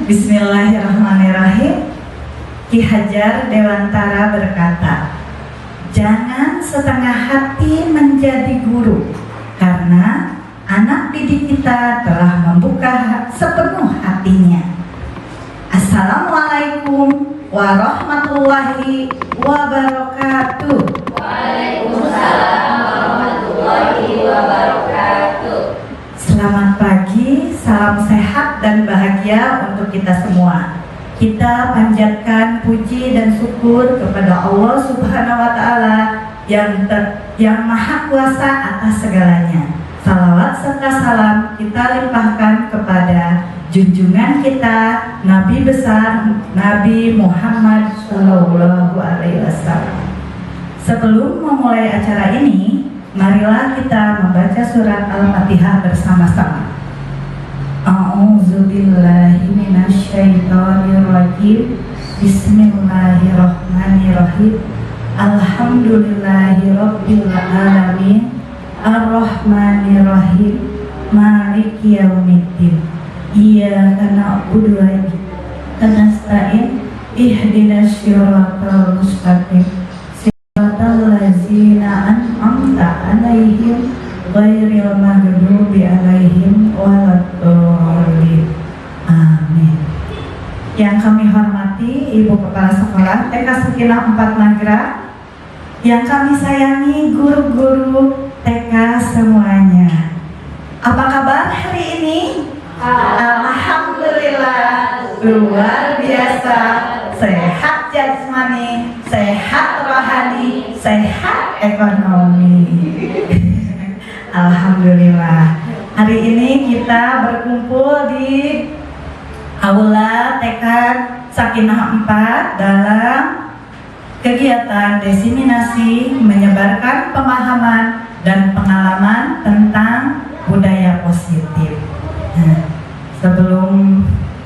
Bismillahirrahmanirrahim. Ki Hajar Dewantara berkata, jangan setengah hati menjadi guru, karena anak didik kita telah membuka sepenuh hatinya. Assalamualaikum warahmatullahi wabarakatuh. Waalaikumsalam warahmatullahi wabarakatuh. Selamat pagi, salam sehat dan bahagia untuk kita semua. Kita panjatkan puji dan syukur kepada Allah Subhanahu wa Ta'ala yang Maha Kuasa atas segalanya. Salawat serta salam kita limpahkan kepada junjungan kita, Nabi besar Nabi Muhammad Shallallahu Alaihi Wasallam. Sebelum memulai acara ini, marilah kita membaca surat Al-Fatihah bersama-sama. A'udzubillahi minasyaitonirrajim. Bismillahirrahmanirrahim. Alhamdulillahirabbil alamin. Arrahmanirrahim. Maliki yaumiddin. Iyyaka na'budu wa iyyaka nasta'in. Ihdinas siratal mustaqim. Siratal ladzina an'amta 'alaihim ghairil maghdubi 'alaihim waladdallin. Amin. Yang kami hormati Ibu Kepala Sekolah TK Sakinah 4 Nagrah, yang kami sayangi guru-guru TK semuanya. Apa kabar hari ini? Alhamdulillah, luar biasa. Sehat jasmani, sehat rohani, sehat ekonomi. Alhamdulillah. Hari ini kita berkumpul di Aula TK Sakinah 4 dalam kegiatan diseminasi menyebarkan pemahaman dan pengalaman tentang budaya positif. Nah,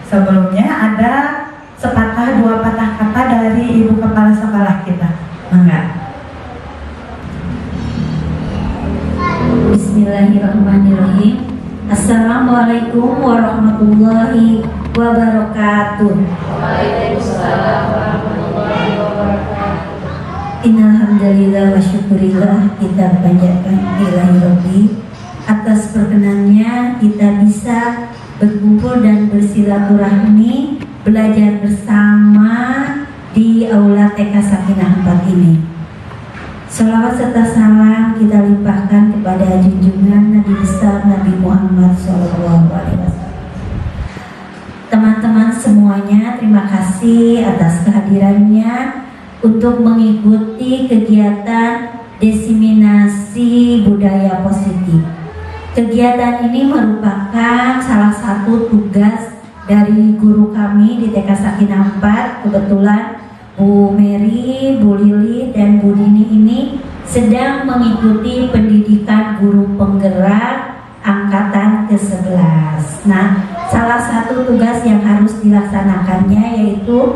sebelumnya ada sepatah dua patah kata dari Ibu Kepala Sekolah kita. Enggak? Bismillahirrahmanirrahim. Assalamualaikum warahmatullahi wabarakatuh. Waalaikumsalam warahmatullahi wabarakatuh. Innalhamdulillah wa syukurillah, kita panjatkan ilahi Rabbi atas perkenannya kita bisa berkumpul dan bersilaturahmi, belajar bersama di Aula TK Sakinah 4 ini. Salawat serta salam kita limpahkan kepada junjungan Nabi besar Nabi Muhammad SAW. Teman-teman semuanya, terima kasih atas kehadirannya untuk mengikuti kegiatan diseminasi budaya positif. Kegiatan ini merupakan salah satu tugas dari guru kami di TK Sakinah 4. Kebetulan Bu Mary, Bu Lili, dan Bu Dini ini sedang mengikuti pendidikan guru penggerak angkatan ke-11. Nah, salah satu tugas yang harus dilaksanakannya yaitu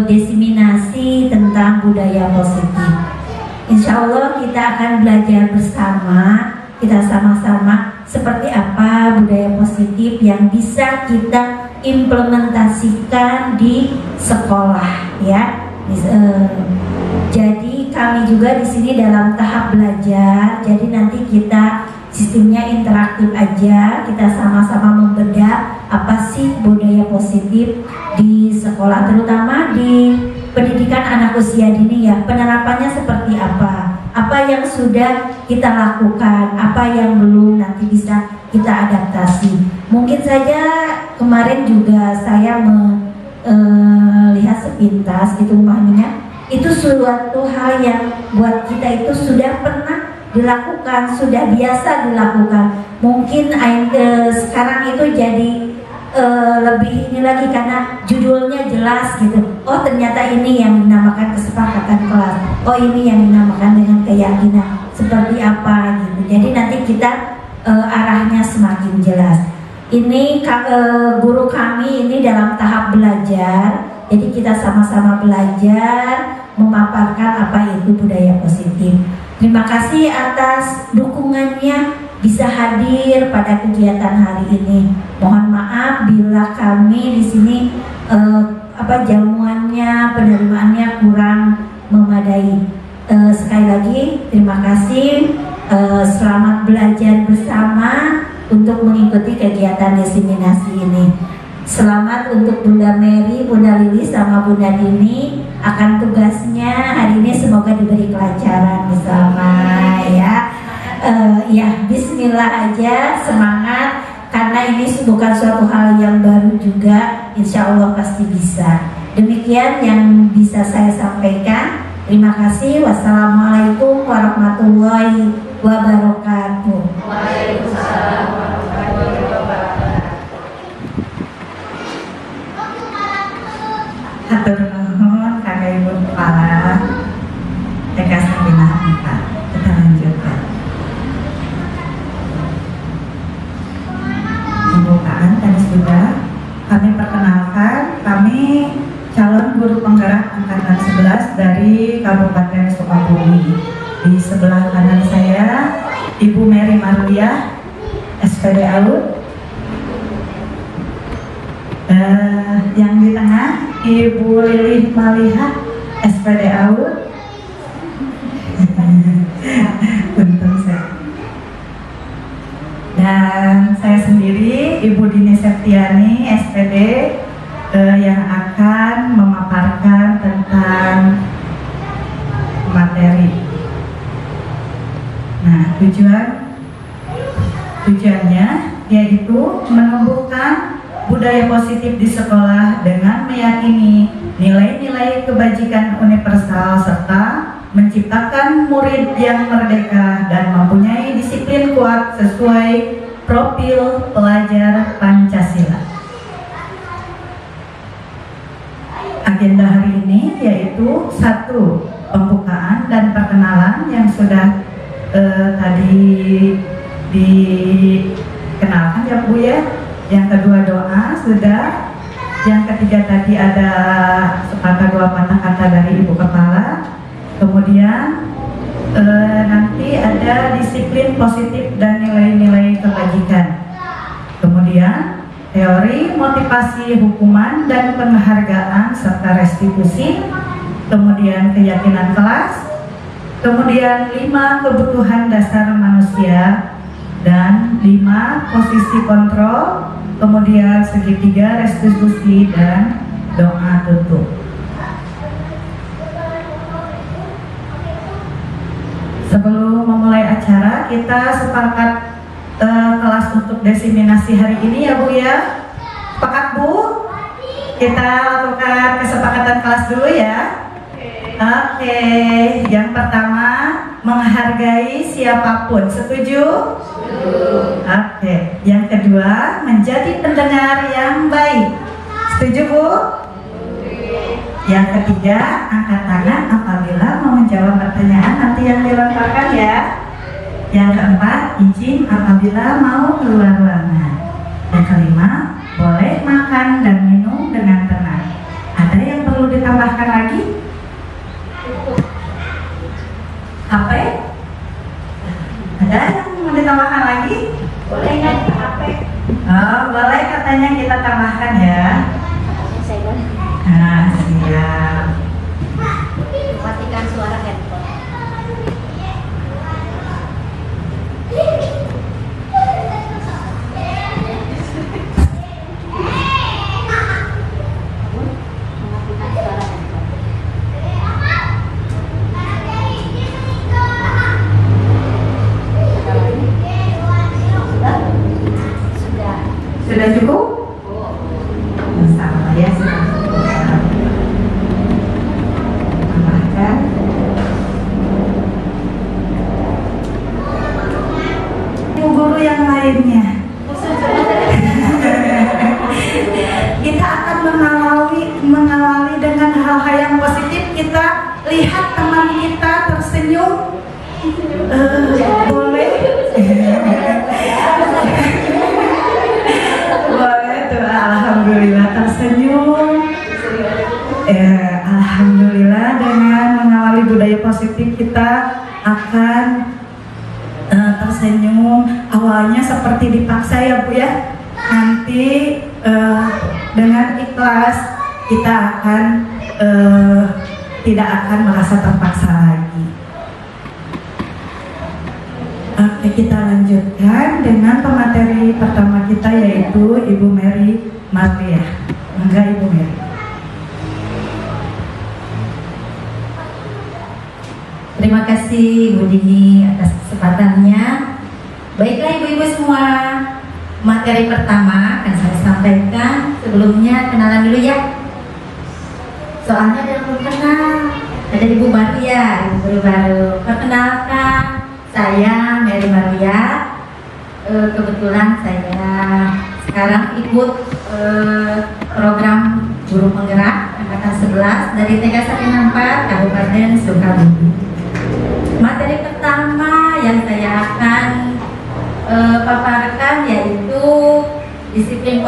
diseminasi tentang budaya positif. Insya Allah kita akan belajar bersama, kita sama-sama seperti apa budaya positif yang bisa kita implementasikan di sekolah, ya. Jadi kami juga di sini dalam tahap belajar. Jadi nanti kita sistemnya interaktif aja. Kita sama-sama membedah apa sih budaya positif di sekolah, terutama di pendidikan anak usia dini, ya. Penerapannya seperti apa? Apa yang sudah kita lakukan, apa yang belum nanti bisa kita adaptasi. Mungkin saja kemarin juga saya melihat sepintas gitu memahaminya, itu suatu hal yang buat kita itu sudah pernah dilakukan, sudah biasa dilakukan. Mungkin sekarang itu jadi lebih ini lagi karena judulnya jelas gitu. Oh, ternyata ini yang dinamakan kesepakatan kelas. Oh, ini yang dinamakan dengan keyakinan seperti apa gitu. Jadi nanti kita arahnya semakin jelas. Ini guru kami ini dalam tahap belajar. Jadi kita sama-sama belajar memaparkan apa itu budaya positif. Terima kasih atas dukungannya bisa hadir pada kegiatan hari ini. Mohon maaf maaf bila kami di sini jamuannya, penerimaannya kurang memadai. Sekali lagi terima kasih. Selamat belajar bersama untuk mengikuti kegiatan diseminasi ini. Selamat untuk Bunda Mary, Bunda Lili, sama Bunda Dini akan tugasnya hari ini, semoga diberi kelancaran bersama ya. Ya, bismillah aja, semangat, karena ini bukan suatu hal yang baru juga, insya Allah pasti bisa. Demikian yang bisa saya sampaikan. Terima kasih. Wassalamualaikum warahmatullahi wabarakatuh. Waalaikumsalam warahmatullahi wabarakatuh. Hatur nuhun Kakak Ibu Kepala TK Sakinah 4. Kita lanjutkan pembukaan tadi sudah. Kami perkenalkan, kami calon guru penggerak angkatan 11 dari Kabupaten Sukabumi. Di sebelah kanan saya Ibu Mary Marliah, SPD AUD. Yang di tengah Ibu Lili Malihah, SPD AUD. Untung saya. Dan saya sendiri Ibu Dini Septiani, SPD, yang akan memaparkan tentang materi. Nah, tujuannya yaitu menumbuhkan budaya positif di sekolah dengan meyakini nilai-nilai kebajikan universal serta menciptakan murid yang merdeka dan mempunyai disiplin kuat sesuai profil pelajar Pancasila. Agenda hari ini yaitu 1. Pembukaan dan perkenalan yang sudah tadi dikenalkan ya Bu ya. Yang kedua doa sudah. Yang ketiga tadi ada sepatah dua patah kata dari Ibu Kepala. Kemudian nanti ada disiplin positif dan nilai-nilai kebajikan. Kemudian teori, motivasi, hukuman, dan penghargaan serta restitusi. Kemudian keyakinan kelas. Kemudian 5 kebutuhan dasar manusia. Dan 5 posisi kontrol. Kemudian segitiga, restitusi, dan doa tutup. Sebelum memulai acara, kita sepakat kelas untuk diseminasi hari ini ya Bu ya. Sepakat Bu? Kita lakukan kesepakatan kelas dulu ya. Oke, yang pertama menghargai siapapun. Setuju? Oke, yang kedua menjadi pendengar yang baik. Setuju Bu? Yang ketiga, angkat tangan apabila mau menjawab pertanyaan nanti yang dilontarkan ya. Yang keempat, izin apabila mau keluar ruangan. Yang kelima, boleh makan dan minum dengan tenang. Ada yang perlu ditambahkan lagi? HP? Ada yang mau ditambahkan lagi? Boleh nggak HP? Oh, boleh katanya kita tambahkan ya. Saya boleh. Nah, siap. Matikan suara handphone. Sudah cukup? Sama ya, sudah cukup. Tambahkan. Guru yang lainnya. Kita akan mengawali dengan hal-hal yang positif. Kita lihat teman kita tersenyum. Boleh? Boleh tuh, alhamdulillah tersenyum. Alhamdulillah dengan mengawali budaya positif kita akan tersenyum. Awalnya seperti dipaksa ya Bu ya. nanti dengan ikhlas kita akan tidak akan merasa terpaksa lagi. Oke, kita lanjutkan dengan pemateri pertama kita, yaitu Ibu Mary Marlia. Enggak, Ibu Mary. Terima kasih Bu Dini atas kesempatannya. Baiklah ibu-ibu semua, materi pertama akan saya sampaikan. Sebelumnya kenalan dulu ya. Soalnya ada yang belum kenal. Ada Ibu Maria, Ibu baru. Perkenalkan, saya Mary Maria. Kebetulan saya sekarang ikut program Guru Penggerak angkatan 11 dari TK 164 Kabupaten Sukabumi. Materi pertama yang saya akan paparkan yaitu disiplin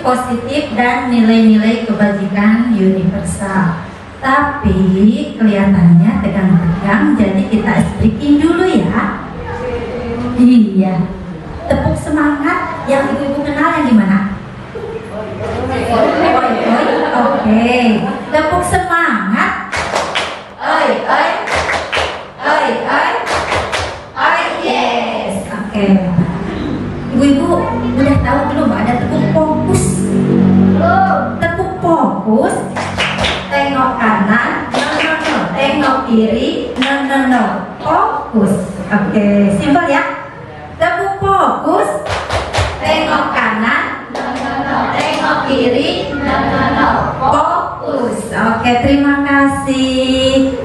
positif dan nilai-nilai kebajikan universal. Tapi kelihatannya tegang-tegang, jadi kita speaking dulu ya. Iya. Tepuk semangat yang ibu-ibu kenal yang gimana? Oke. Tepuk semangat. Oi, oi. Oi, oi. Oi, yes. Oke. Ibu-ibu udah tahu belum ada tepuk fokus? Tepuk fokus. Tengok kanan, no. Tengok kiri, no. Fokus. Oke, simpel ya. Tepuk fokus. Tengok kanan, no. Tengok kiri, no. Fokus. Oke, terima kasih.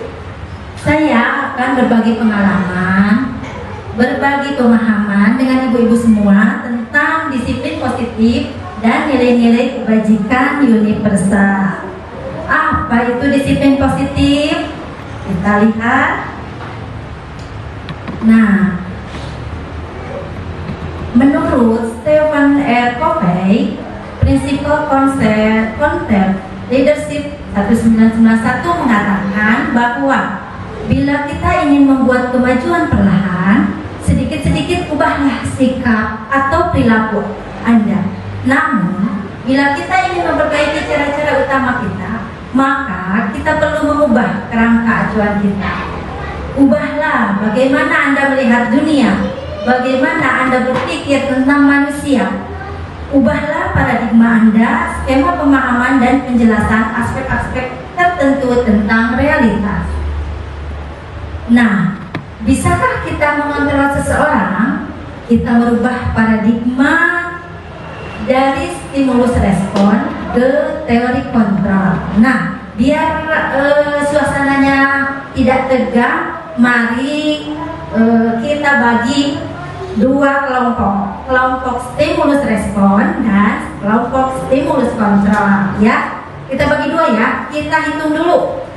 Saya akan berbagi pengalaman, berbagi pemahaman dengan ibu-ibu semua tentang disiplin positif dan nilai-nilai kebajikan universal. Apa itu disiplin positif? Kita lihat. Nah, menurut Stephen R. Covey, prinsipal konsep leadership 1991 mengatakan bahwa bila kita ingin membuat kemajuan perlahan, sedikit-sedikit ubahlah sikap atau perilaku Anda. Namun, bila kita ingin memperbaiki cara-cara utama kita, maka kita perlu mengubah kerangka acuan kita. Ubahlah bagaimana Anda melihat dunia, bagaimana Anda berpikir tentang manusia. Ubahlah paradigma Anda, skema pemahaman dan penjelasan aspek-aspek tertentu tentang realitas. Nah, bisakah kita mengontrol seseorang? Kita merubah paradigma dari stimulus respon ke teori kontrol. Nah, biar suasananya tidak tegang, mari kita bagi dua kelompok stimulus respon dan kelompok stimulus kontrol ya. Kita bagi dua ya. Kita hitung dulu.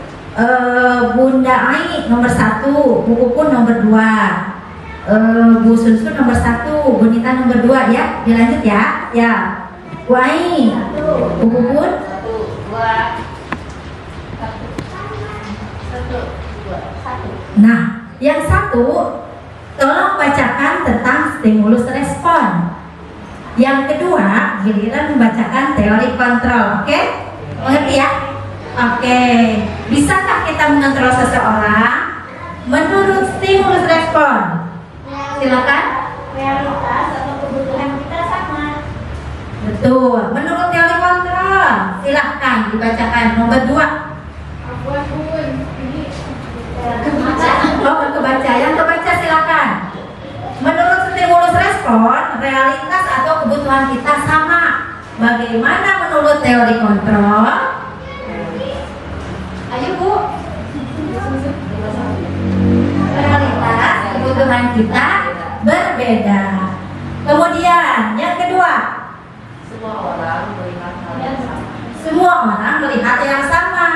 Bunda Ai nomor 1, Bu Pupun nomor 2, Bu Sunsun nomor 1, Bu Nita nomor 2 ya. Dilanjut ya. Ya. Bu Ai, Bu Pupun 1. Nah, yang satu tolong bacakan tentang stimulus respon. Yang kedua, giliran membacakan teori kontrol. Oke? Mengerti ya? Oke. Bisakah kita mengontrol seseorang menurut stimulus respon? Silakan. Realitas atau kebutuhan kita sama. Betul. Menurut teori kontrol, silahkan dibacakan nomor 2. Oh, kebaca. Yang kebaca silakan. Menurut stimulus respon, realitas atau kebutuhan kita sama. Bagaimana menurut teori kontrol? Ayo Bu. Realitas, kebutuhan kita berbeda. Kemudian yang kedua, semua orang melihat yang sama.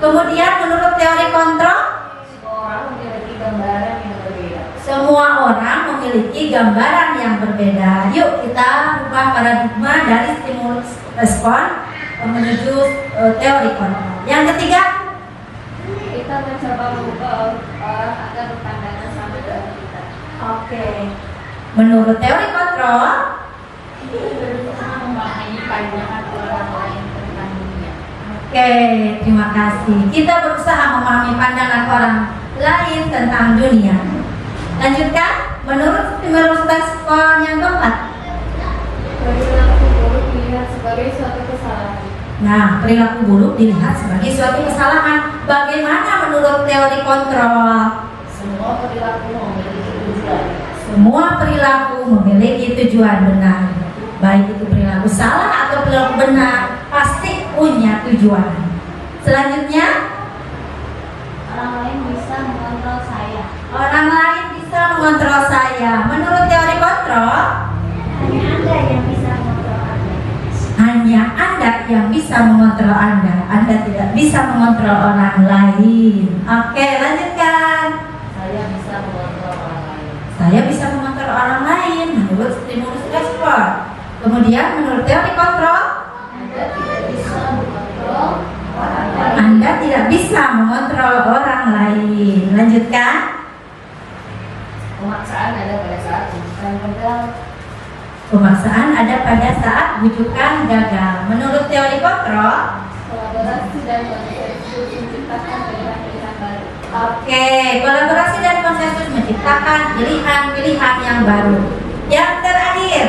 Kemudian menurut teori kontrol, semua orang memiliki gambaran yang berbeda. Yuk kita ubah paradigma dari stimulus respon menuju teori kontrol. Yang ketiga, Kita mencoba mengubah orang agar berpandangan sama dengan kita. oke. Menurut teori kontrol, kebanyakan orang lain tentang dunia. Oke, terima kasih. Kita berusaha memahami pandangan orang lain tentang dunia. Lanjutkan, menurut respon yang keempat. Perilaku buruk dilihat sebagai suatu kesalahan. Nah, perilaku buruk dilihat sebagai suatu kesalahan. Bagaimana menurut teori kontrol? Semua perilaku memiliki tujuan. Semua perilaku memiliki tujuan benar. Baik itu perilaku salah atau perilaku benar, pasti punya tujuan. Selanjutnya, Orang lain bisa mengontrol saya. orang lain bisa mengontrol saya. Menurut teori kontrol, Hanya Anda yang bisa mengontrol Anda. hanya Anda yang bisa mengontrol Anda. Anda tidak bisa mengontrol orang lain. Oke, lanjutkan. Saya bisa mengontrol orang lain. Saya bisa mengontrol orang lain menurut stimulus respon. Kemudian menurut teori kontrol, Anda tidak bisa mengontrol orang lain. Anda tidak bisa mengontrol orang lain. Lanjutkan. Pemaksaan ada pada saat bukan gagal. Pemaksaan ada pada saat bujukan gagal. Menurut teori kontrol, Kolaborasi dan konsensus menciptakan pilihan-pilihan baru. oke, kolaborasi dan konsensus menciptakan pilihan-pilihan yang baru. Yang terakhir,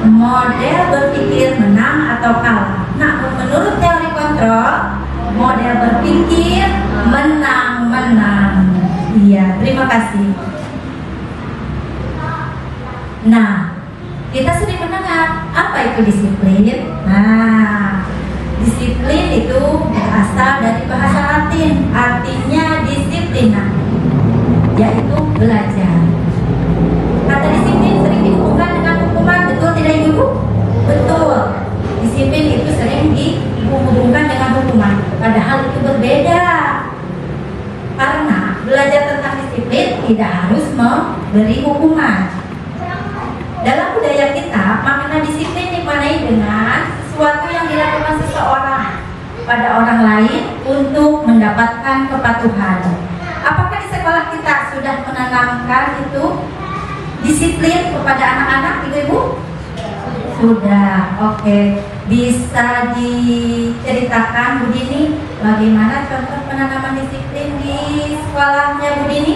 model berpikir menang atau kalah. Nah, menurut teori kontrol, model berpikir menang-menang. Iya, terima kasih. Nah, kita sering mendengar apa itu disiplin. Nah, disiplin itu berasal dari bahasa Latin, artinya disiplina, yaitu belajar. Kata disiplin sering dihubungkan dengan hukuman, betul tidak Ibu? Betul. Disiplin itu sering dihubungkan dengan hukuman, padahal itu berbeda. Karena belajar tentang disiplin tidak harus memberi hukuman. Dalam budaya kita, makna disiplin dimaknai dengan sesuatu yang dilakukan seseorang pada orang lain untuk mendapatkan kepatuhan. Apakah di sekolah kita sudah menanamkan itu disiplin kepada anak-anak, Ibu-ibu? Sudah, oke. Bisa diceritakan Bu Dini bagaimana contoh penanaman disiplin di sekolahnya Bu Dini?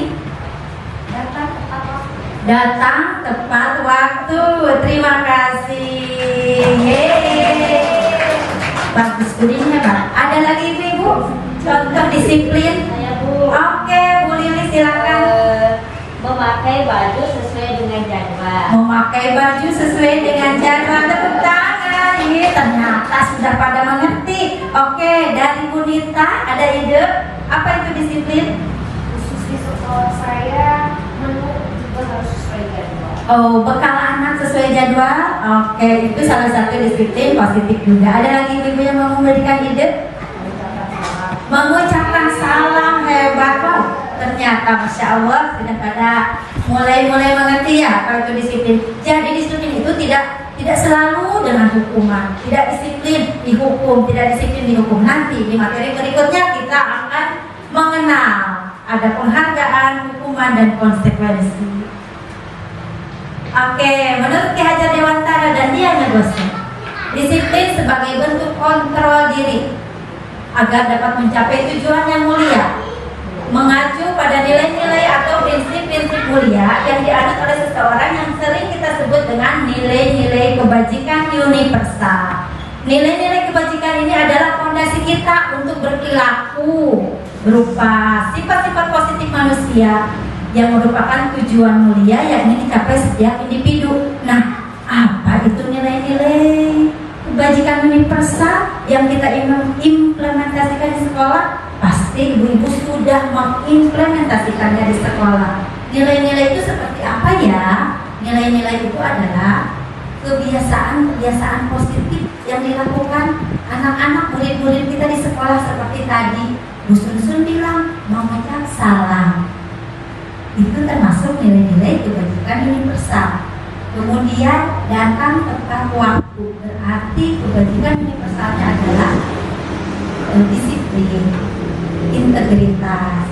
Datang tepat waktu. Terima kasih. Yeay. Bagus Bu Dini ya Pak. Ada lagi Ibu contoh disiplin? Saya Bu. Oke, Bu Lili silakan. Memakai baju sesuai dengan jadwal. Memakai baju sesuai dengan jadwal. Tepuk tangan. Ini ternyata sudah pada mengerti. Oke, dari Bu Nita ada ide apa itu disiplin? Khusus di sekolah saya, menu juga harus sesuai jadwal. Oh, bekal anak sesuai jadwal. Oke, itu salah satu disiplin positif juga. Ada lagi ibu yang mau memberikan ide? Mengucapkan salam. Hebat. Wow, ternyata Masya Allah sudah pada mulai mengerti ya kalau itu disiplin. Jadi disiplin itu tidak selalu dengan hukuman. Tidak disiplin dihukum, tidak disiplin dihukum. Nanti di materi berikutnya kita akan mengenal ada penghargaan, hukuman, dan konsekuensi. Oke, menurut Ki Hajar Dewantara dan Dia Negosnya, disiplin sebagai bentuk kontrol diri agar dapat mencapai tujuan yang mulia, mengacu pada nilai-nilai atau prinsip-prinsip mulia yang dianut oleh seseorang yang sering kita sebut dengan nilai-nilai kebajikan universal. Nilai-nilai kebajikan ini adalah fondasi kita untuk berperilaku berupa sifat-sifat positif manusia yang merupakan tujuan mulia yang ingin dicapai setiap individu. Nah, apa itu nilai-nilai kebajikan universal yang kita implementasikan di sekolah? Pasti ibu-ibu sudah mengimplementasikannya di sekolah. Nilai-nilai itu seperti apa ya? Nilai-nilai itu adalah kebiasaan-kebiasaan positif yang dilakukan anak-anak murid-murid kita di sekolah seperti tadi. Bu Sun bilang mengucap salam. Itu termasuk nilai-nilai kebajikan universal. Kemudian datang tepat waktu, berarti kebajikan universalnya adalah disiplin, integritas.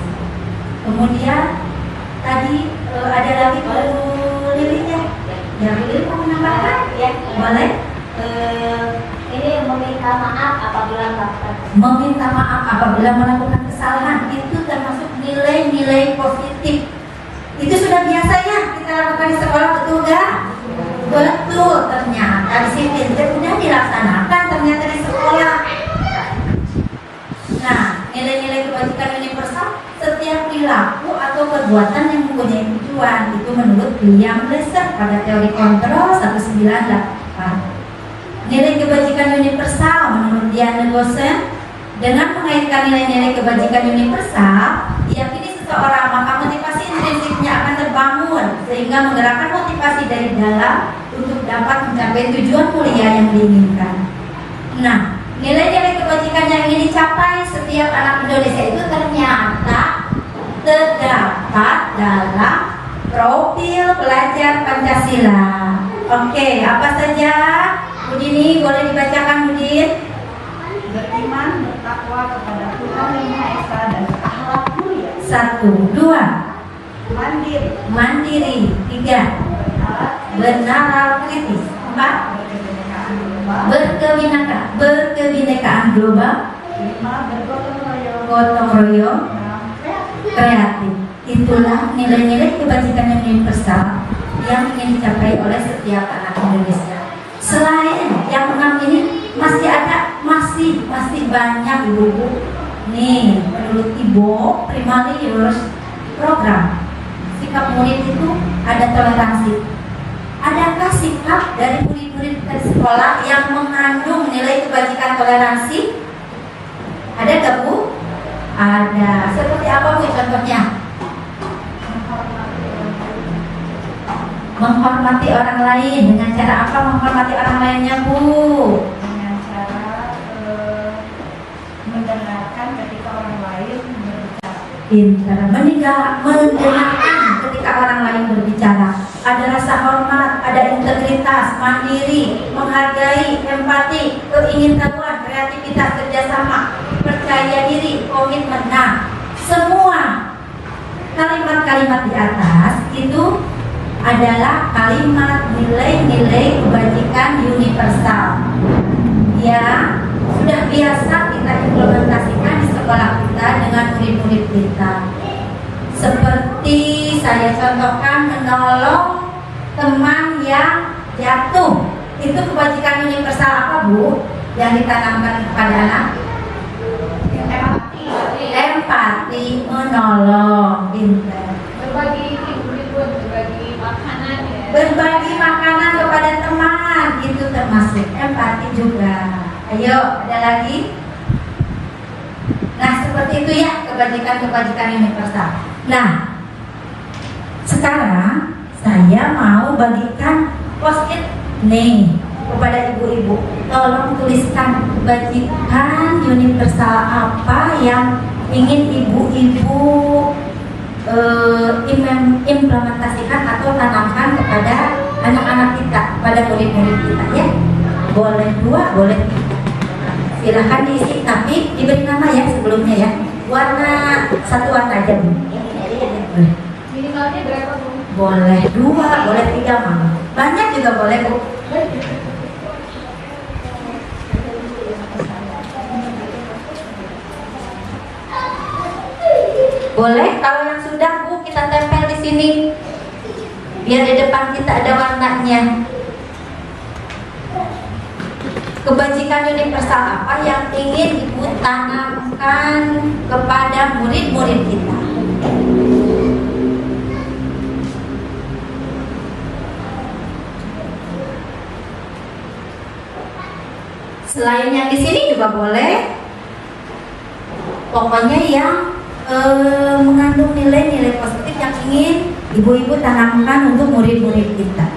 Kemudian tadi ada lagi Bu Lili ya, Ya, boleh mau menambahkan? Ya. Boleh? Ini meminta maaf apabila melakukan. Meminta maaf apabila melakukan kesalahan itu termasuk nilai-nilai positif. Itu sudah biasanya kita lakukan di sekolah, betul gak? Betul, ternyata disiplin sudah dilaksanakan ternyata di sekolah. Nah, nilai-nilai kebajikan universal setiap perilaku atau perbuatan yang mempunyai tujuan itu menurut William Glasser pada teori kontrol 1988. Nilai kebajikan universal menurut Diana Gosen, dengan mengaitkan nilai-nilai kebajikan universal, diyakini seseorang maka motivasi intrinsiknya akan terbangun sehingga menggerakkan motivasi dari dalam untuk dapat mencapai tujuan mulia yang diinginkan. Nah, nilai-nilai kebajikan yang ingin dicapai setiap anak Indonesia itu ternyata terdapat dalam profil pelajar Pancasila. Oke, apa saja? Budini boleh dibacakan, Budin? Beriman, bertakwa kepada Tuhan Yang Maha Esa dan akhlak mulia. 1, 2. Mandiri, Mandiri. 3. Bernalar kritis. 4. Berkebinekaan global. 5. Bergotong royong. Gotong royong. 6. Kreatif. Itulah nilai-nilai kebajikan yang universal yang ingin dicapai oleh setiap anak Indonesia. Selain yang 6 ini masih banyak ibu-ibu. Nih, menurut Ibu Primary Years Program, sikap murid itu ada toleransi. Adakah sikap dari murid-murid di sekolah yang mengandung nilai kebajikan toleransi? Ada gak, Bu? Ada. Seperti apa, Bu, contohnya? Menghormati orang lain. Dengan cara apa menghormati orang lainnya, Bu? Dengan cara mendengarkan ketika orang lain berbicara. Pintar. Mendengarkan ketika orang lain berbicara. Ada rasa hormat, ada integritas, mandiri, menghargai, empati, keingintahuan, kreativitas, kerjasama, percaya diri, komitmen. Nah, semua kalimat-kalimat di atas itu adalah kalimat nilai-nilai kebajikan universal yang sudah biasa kita implementasikan di sekolah kita dengan murid-murid kita. Seperti saya contohkan menolong teman yang jatuh. Itu kebajikan universal apa, Bu? Yang ditanamkan kepada anak? Empati, menolong, pintar. Berbagi ribut, berbagi makanan ya. Berbagi makanan kepada teman itu termasuk empati juga. Ayo, ada lagi? Nah, seperti itu ya kebajikan-kebajikan universal. Nah, sekarang saya mau bagikan post-it nih kepada ibu-ibu. Tolong tuliskan kebajikan universal apa yang ingin ibu-ibu implementasikan atau tanamkan kepada anak-anak kita, pada murid-murid kita ya. Boleh 2, boleh 3. Silahkan diisi, tapi diberi nama ya sebelumnya ya. Satu warna aja, Bu. Boleh. Minimalnya berapa, Bu? Boleh 2, boleh 3, Mama. Banyak juga boleh, Bu. Boleh, kalau yang sudah, Bu, kita tempel di sini. Biar di depan kita ada warnanya. Kebajikan universal apa yang ingin Ibu tanamkan kepada murid-murid kita? Selain yang di sini juga boleh. Pokoknya yang mengandung nilai-nilai positif yang ingin ibu-ibu tanamkan untuk murid-murid kita.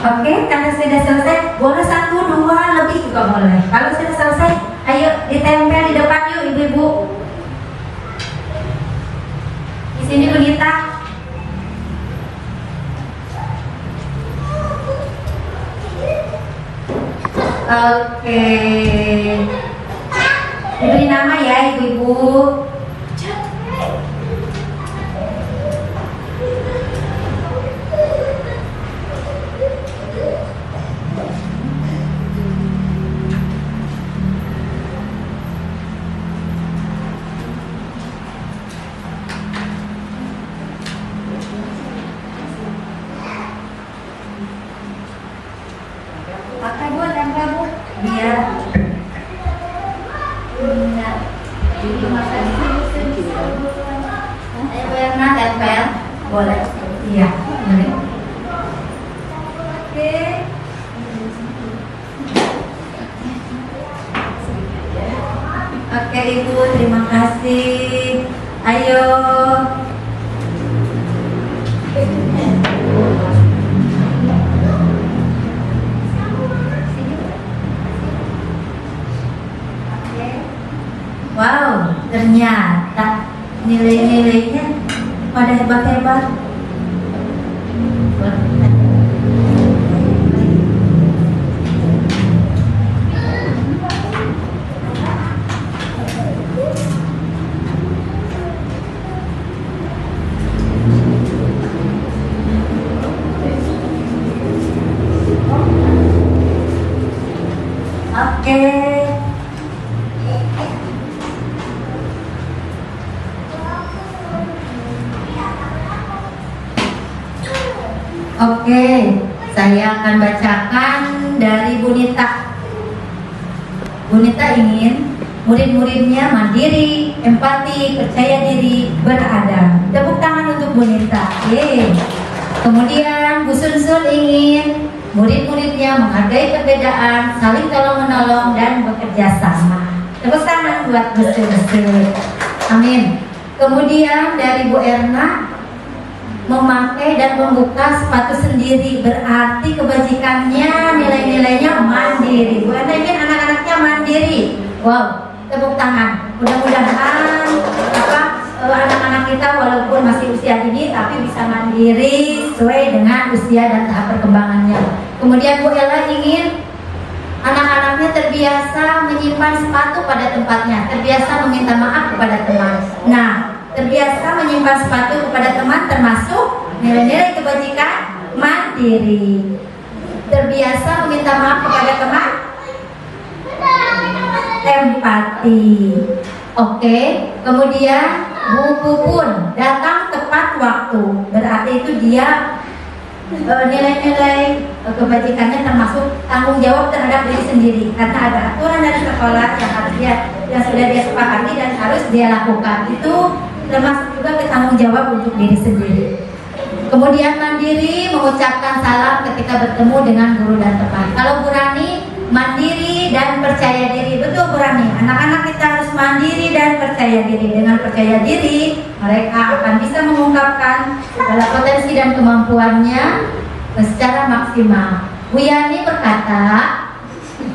Oke, kalau sudah selesai, boleh 1, 2, lebih juga boleh. Kalau sudah selesai, ayo ditempel di depan yuk ibu-ibu. Di sini Lunita. Oke. Pakai Bu, tempel Bu. Iya. Terima kasih. Bu Erna tempel. Boleh. Iya. Boleh. Oke. Oke Ibu, terima kasih. Ayo. Wow, ternyata nilai-nilainya pada hebat-hebat. Oke. Oke, saya akan bacakan dari Bu Nita. Bu Nita ingin murid-muridnya mandiri, empati, percaya diri, beradab. Tepuk tangan untuk Bu Nita. Yeay. Kemudian Bu Sun ingin murid-muridnya menghargai perbedaan, saling tolong-menolong, dan bekerja sama. Tepuk tangan buat Bu Sun. Amin. Kemudian dari Bu Erna, memakai dan membuka sepatu sendiri, berarti kebajikannya, nilai-nilainya mandiri. Bu Erna ingin anak-anaknya mandiri. Wow, tepuk tangan. Mudah-mudahan anak-anak kita walaupun masih usia dini tapi bisa mandiri sesuai dengan usia dan tahap perkembangannya. Kemudian Bu Ella ingin anak-anaknya terbiasa menyimpan sepatu pada tempatnya, terbiasa meminta maaf kepada teman. Nah, terbiasa menyimpan sepatu kepada teman termasuk nilai-nilai kebajikan mandiri. Terbiasa meminta maaf kepada teman, empati. Oke, kemudian Bu Pupun datang tepat waktu, berarti itu dia nilai-nilai kebajikannya termasuk tanggung jawab terhadap diri sendiri, karena ada aturan dari sekolah yang sudah dia sepakati dan harus dia lakukan. Itu termasuk juga tanggung jawab untuk diri sendiri. Kemudian mandiri, mengucapkan salam ketika bertemu dengan guru dan teman. Kalau Bu Rani, mandiri dan percaya diri. Betul Bu Rani, anak-anak kita harus mandiri dan percaya diri. Dengan percaya diri, mereka akan bisa mengungkapkan segala potensi dan kemampuannya secara maksimal. Bu Yani berkata,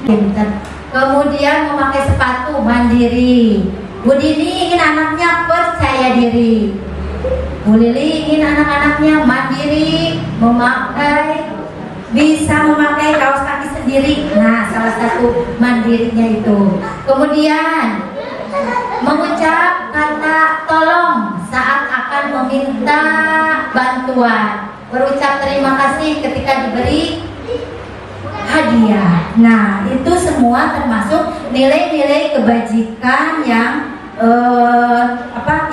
pintar. Kemudian memakai sepatu, mandiri. Bu Dini ingin anaknya percaya diri. Bu Lili ingin anak-anaknya mandiri, bisa memakai kaos kaki sendiri. Nah, salah satu mandirinya itu. Kemudian mengucap kata tolong saat akan meminta bantuan. Berucap terima kasih ketika diberi hadiah. Nah, itu semua termasuk nilai-nilai kebajikan yang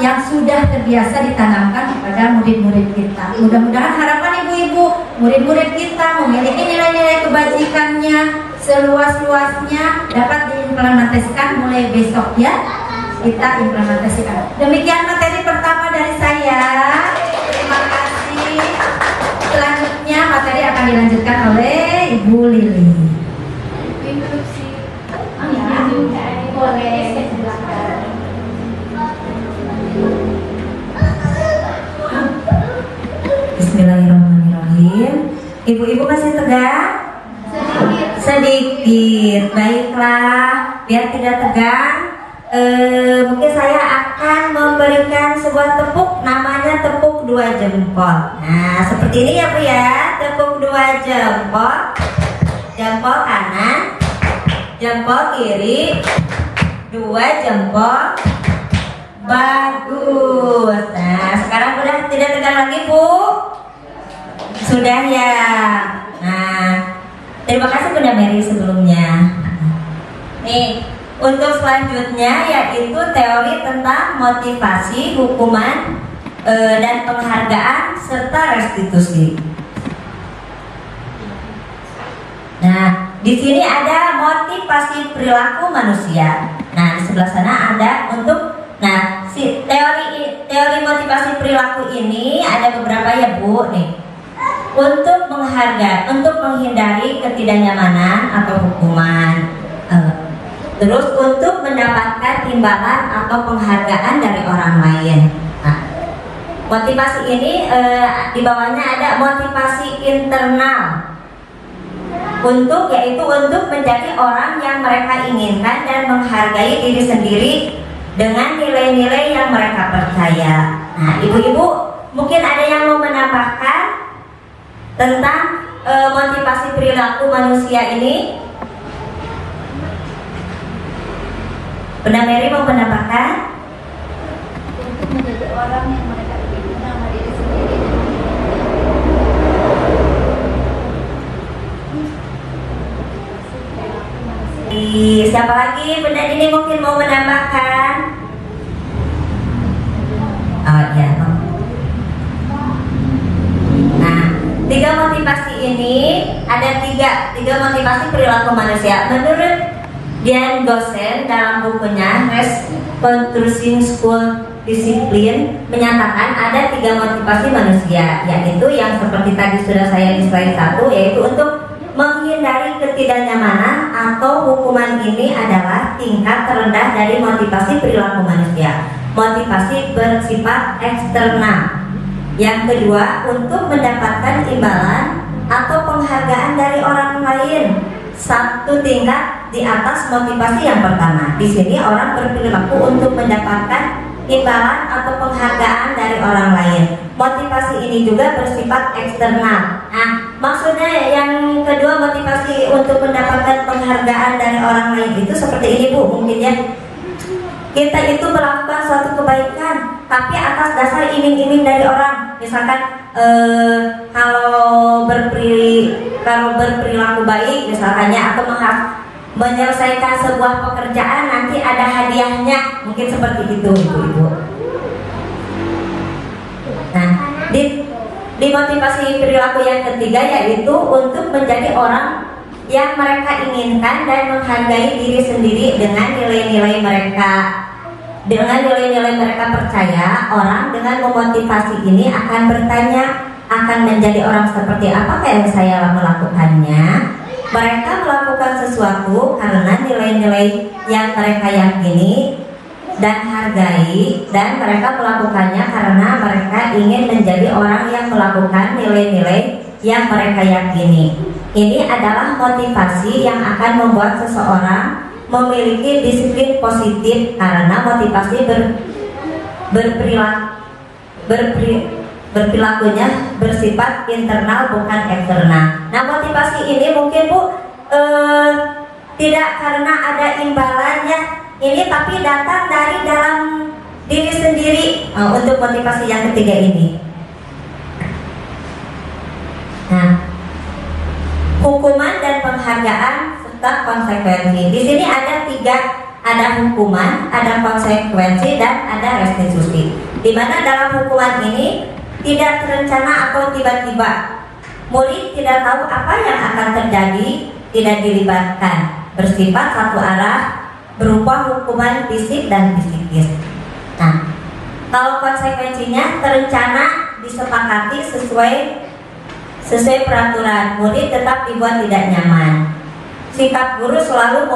yang sudah terbiasa ditanamkan kepada murid-murid kita. Mudah-mudahan harapan ibu-ibu, murid-murid kita memiliki nilai-nilai kebajikannya seluas-luasnya dapat diimplementasikan mulai besok ya. Kita implementasikan. Demikian materi pertama dari saya. Terima kasih. Selanjutnya materi akan dilanjutkan oleh Ibu Lili. Instruksi. Boleh. Bismillahirrahmanirrahim. Ibu-ibu masih tegang? Sedikit. Baiklah, biar tidak tegang, mungkin saya akan memberikan sebuah tepuk, namanya tepuk 2 jempol. Nah, seperti ini ya Bu ya. Tepuk 2 jempol. Jempol kanan, jempol kiri, 2 jempol, Bagus. Nah, sekarang udah tidak tegang lagi, Bu? Sudah ya. Nah, terima kasih Bunda Mary sebelumnya. Nih, untuk selanjutnya yaitu teori tentang motivasi, hukuman, dan penghargaan serta restitusi. Nah, di sini ada motivasi perilaku manusia. Nah, di sebelah sana ada si teori motivasi perilaku ini ada beberapa ya Bu nih. Untuk menghargai, untuk menghindari ketidaknyamanan atau hukuman. Terus untuk mendapatkan imbalan atau penghargaan dari orang lain. Nah, motivasi ini di bawahnya ada motivasi internal. Yaitu untuk menjadi orang yang mereka inginkan dan menghargai diri sendiri dengan nilai-nilai yang mereka percaya. Nah, ibu-ibu mungkin ada yang mau menambahkan tentang motivasi perilaku manusia ini? Bunda Mary mau menambahkan? Untuk menjadi orang yang mereka inginkan sama diri sendiri. Siapa lagi? Bunda Dini mungkin mau menambahkan? Oh iya. Nah, tiga motivasi ini ada tiga motivasi perilaku manusia. Menurut Dian Gosen dalam bukunya Reconstructing School Discipline menyatakan ada tiga motivasi manusia, yaitu yang seperti tadi sudah saya di slide 1, yaitu untuk menghindari ketidaknyamanan atau hukuman. Ini adalah tingkat terendah dari motivasi perilaku manusia. Motivasi bersifat eksternal. Yang kedua, untuk mendapatkan imbalan atau penghargaan dari orang lain. Satu tingkat di atas motivasi yang pertama. Di sini orang berperilaku untuk mendapatkan imbalan atau penghargaan dari orang lain. Motivasi ini juga bersifat eksternal. Nah, maksudnya yang kedua, motivasi untuk mendapatkan penghargaan dari orang lain itu seperti ini Bu, mungkin ya. Kita itu melakukan suatu kebaikan, tapi atas dasar iming-iming dari orang. Misalkan kalau berperilaku baik, misalkannya, atau menyelesaikan sebuah pekerjaan nanti ada hadiahnya, mungkin seperti itu ibu-ibu. Nah, di motivasi perilaku yang ketiga yaitu untuk menjadi orang yang mereka inginkan dan menghargai diri sendiri dengan nilai-nilai mereka percaya. Orang dengan memotivasi ini akan bertanya, akan menjadi orang seperti apakah yang saya melakukannya. Mereka melakukan sesuatu karena nilai-nilai yang mereka yakini dan hargai, dan mereka melakukannya karena mereka ingin menjadi orang yang melakukan nilai-nilai yang mereka yakini. Ini adalah motivasi yang akan membuat seseorang memiliki disiplin positif, karena motivasi berperilakunya bersifat internal bukan eksternal. Nah, motivasi ini mungkin Bu tidak karena ada imbalannya ini, tapi datang dari dalam diri sendiri. Untuk motivasi yang ketiga ini. Nah, hukuman dan penghargaan serta konsekuensi. Di sini ada tiga, ada hukuman, ada konsekuensi, dan ada restitusi. Di mana dalam hukuman ini tidak terencana atau tiba-tiba. Murid tidak tahu apa yang akan terjadi, tidak dilibatkan, bersifat satu arah, berupa hukuman fisik dan psikis. Nah, kalau konsekuensinya terencana, disepakati sesuai peraturan, murid tetap dibuat tidak nyaman. Sikap guru selalu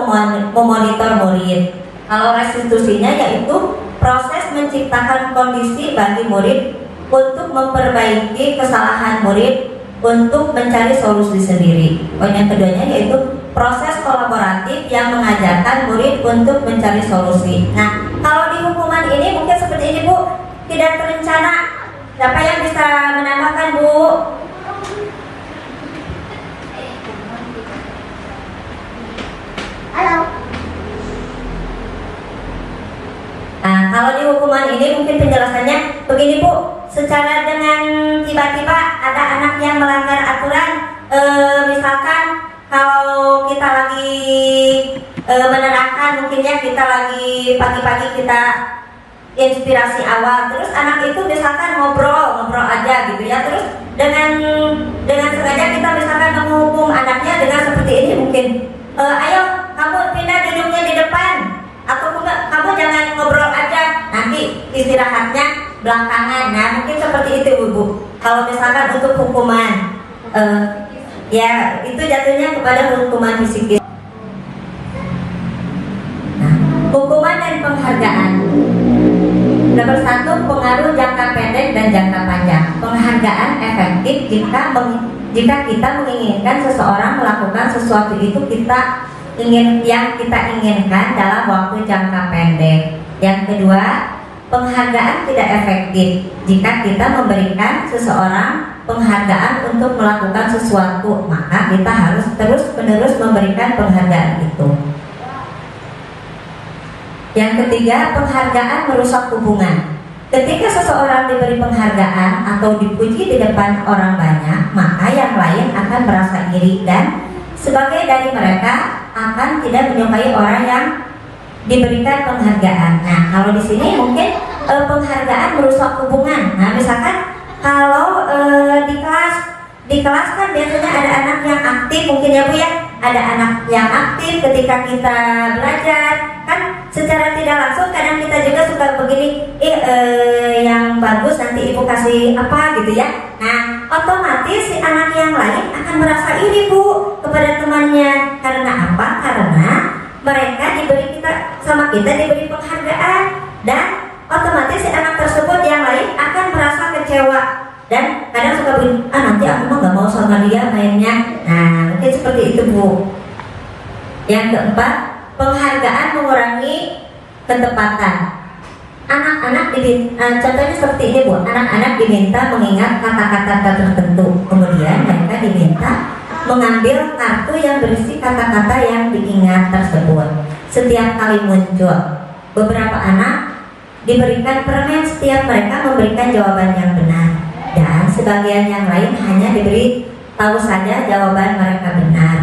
memonitor murid. Kalau restitusinya yaitu proses menciptakan kondisi bagi murid untuk memperbaiki kesalahan murid, untuk mencari solusi sendiri. Poin yang keduanya yaitu proses kolaboratif yang mengajarkan murid untuk mencari solusi. Nah, kalau di hukuman ini mungkin seperti ini Bu, tidak terencana. Siapa yang bisa menambahkan Bu? Halo. Nah, kalau di hukuman hukuman ini mungkin penjelasannya begini Bu, secara dengan tiba-tiba ada anak yang melanggar aturan, misalkan kalau kita lagi menerangkan, mungkin ya kita lagi pagi-pagi kita inspirasi awal, terus anak itu misalkan ngobrol aja gitu ya, terus dengan sengaja kita misalkan menghukum anaknya dengan seperti ini mungkin, ayo kamu pindah duduknya di depan, atau kamu jangan ngobrol aja, nanti istirahatnya belakangan. Nah mungkin seperti itu Bu. Kalau misalkan untuk hukuman, ya itu jatuhnya kepada hukuman fisik. Nah, hukuman dan penghargaan. Nomor 1, pengaruh jangka pendek dan jangka panjang. Penghargaan efektif jika kita menginginkan seseorang melakukan sesuatu itu yang kita inginkan dalam waktu jangka pendek. Yang kedua, penghargaan tidak efektif jika kita memberikan seseorang penghargaan untuk melakukan sesuatu, maka kita harus terus-menerus memberikan penghargaan itu. Yang ketiga, penghargaan merusak hubungan. Ketika seseorang diberi penghargaan atau dipuji di depan orang banyak, maka yang lain akan merasa iri dan sebagai dari mereka akan tidak menyukai orang yang diberikan penghargaan. Nah, kalau di sini mungkin penghargaan merusak hubungan. Nah, misalkan kalau di kelas kan biasanya ada anak yang aktif, mungkin ya Bu ya, ada anak yang aktif ketika kita belajar, kan secara tidak langsung kadang kita juga suka begini, yang bagus nanti ibu kasih apa gitu ya. Nah otomatis si anak yang lain akan merasa iri Bu kepada temannya. Karena apa? Karena mereka diberi penghargaan, dan otomatis si anak tersebut yang lain akan merasa kecewa. Dan kadang suka begini, nanti aku mah gak mau sama dia mainnya. Nah mungkin seperti itu Bu. Yang keempat, penghargaan mengurangi ketepatan. Anak-anak contohnya seperti ini Bu, anak-anak diminta mengingat kata-kata tertentu, kemudian mereka diminta mengambil kartu yang berisi kata-kata yang diingat tersebut. Setiap kali muncul, beberapa anak diberikan permen setiap mereka memberikan jawaban yang benar, dan sebagian yang lain hanya diberi tahu saja jawaban mereka benar.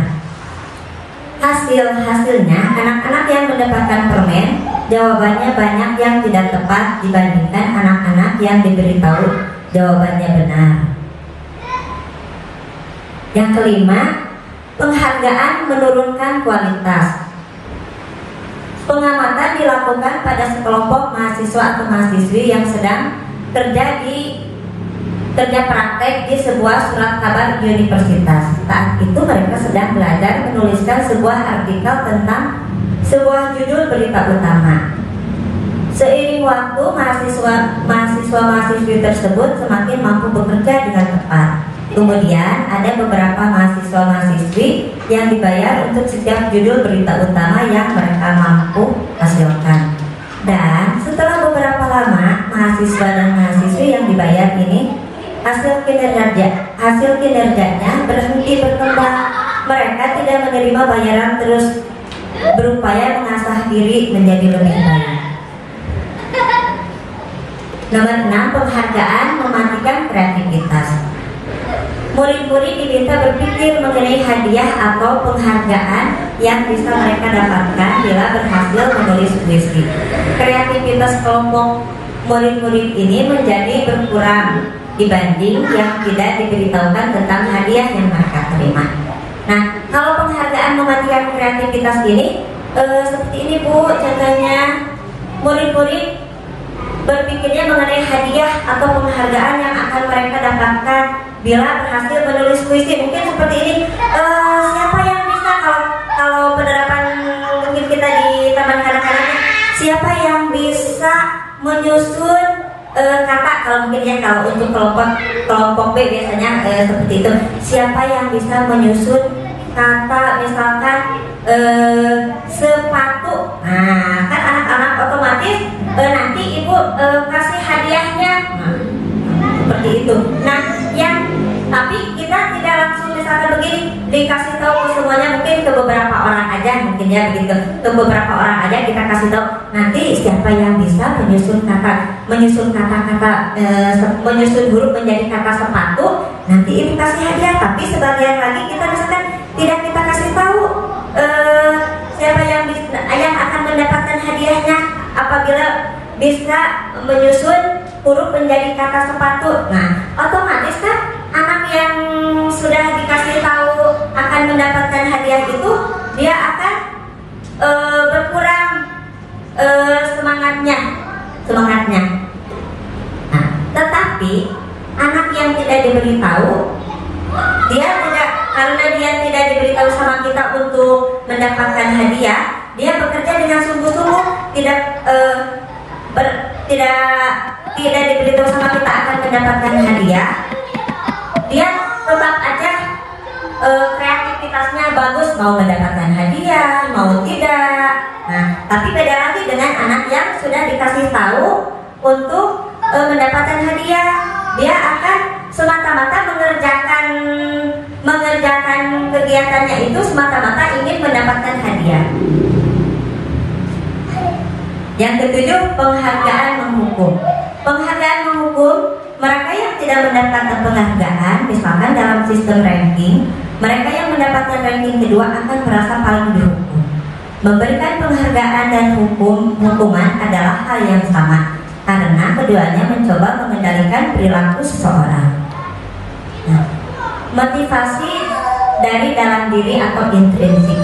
Hasilnya anak-anak yang mendapatkan permen jawabannya banyak yang tidak tepat dibandingkan anak-anak yang diberitahu jawabannya benar. Yang kelima, penghargaan menurunkan kualitas. Pengamatan dilakukan pada sekelompok mahasiswa atau mahasiswi yang sedang kerja praktek di sebuah surat kabar universitas. Saat itu mereka sedang belajar menuliskan sebuah artikel tentang sebuah judul berita utama. Seiring waktu, mahasiswa-mahasiswi tersebut semakin mampu bekerja dengan tepat. Kemudian ada beberapa mahasiswa-mahasiswi yang dibayar untuk setiap judul berita utama yang mereka mampu hasilkan. Dan setelah beberapa lama, mahasiswa dan mahasiswi yang dibayar ini hasil kinerjanya berhenti berkembang. Mereka tidak menerima bayaran, terus berupaya mengasah diri menjadi lebih baik. Nomor 6, penghargaan mematikan kreativitas. Murid-murid diminta berpikir mengenai hadiah atau penghargaan yang bisa mereka dapatkan bila berhasil menulis puisi. Kreativitas kelompok murid-murid ini menjadi berkurang dibanding yang tidak diberitahukan tentang hadiah yang mereka terima. Nah, kalau penghargaan mematikan kreativitas ini seperti ini Bu, contohnya murid-murid berpikirnya mengenai hadiah atau penghargaan yang akan mereka dapatkan bila berhasil menulis puisi. Mungkin seperti ini, siapa yang bisa, kalau penerapan mungkin kita di taman kanak-kanak, siapa yang bisa menyusun kata, kalau mungkin ya, kalau untuk kelompok B biasanya seperti itu, siapa yang bisa menyusun kata misalkan sepatu. Nah kan anak-anak otomatis nanti ibu kasih hadiahnya, seperti itu. Nah yang Tapi kita tidak langsung misalkan begini dikasih tahu ke semuanya, mungkin ke beberapa orang aja, mungkin ya begitu, ke beberapa orang aja kita kasih tahu. Nanti siapa yang bisa menyusun kata-kata, menyusun huruf menjadi kata sepatu, nanti itu kasih hadiah. Tapi sebagian lagi kita misalkan tidak kita kasih tahu siapa yang akan mendapatkan hadiahnya apabila bisa menyusun huruf menjadi kata sepatu. Nah, otomatis kan anak yang sudah dikasih tahu akan mendapatkan hadiah itu dia akan berkurang semangatnya. Nah, tetapi anak yang tidak diberitahu, dia tidak, karena dia tidak diberitahu sama kita untuk mendapatkan hadiah, dia bekerja dengan sungguh-sungguh, tidak diberitahu sama kita akan mendapatkan hadiah, dia tetap aja kreativitasnya bagus, mau mendapatkan hadiah, mau tidak. Nah, tapi beda lagi dengan anak yang sudah dikasih tahu untuk mendapatkan hadiah, dia akan semata-mata mengerjakan kegiatannya itu semata-mata ingin mendapatkan hadiah. Yang ketujuh, penghargaan menghukum. Penghargaan menghukum, mereka yang tidak mendapatkan penghargaan, misalkan dalam sistem ranking, mereka yang mendapatkan ranking kedua akan merasa paling dihukum. Memberikan penghargaan dan hukuman adalah hal yang sama, karena keduanya mencoba mengendalikan perilaku seseorang. Nah, motivasi dari dalam diri atau intrinsik.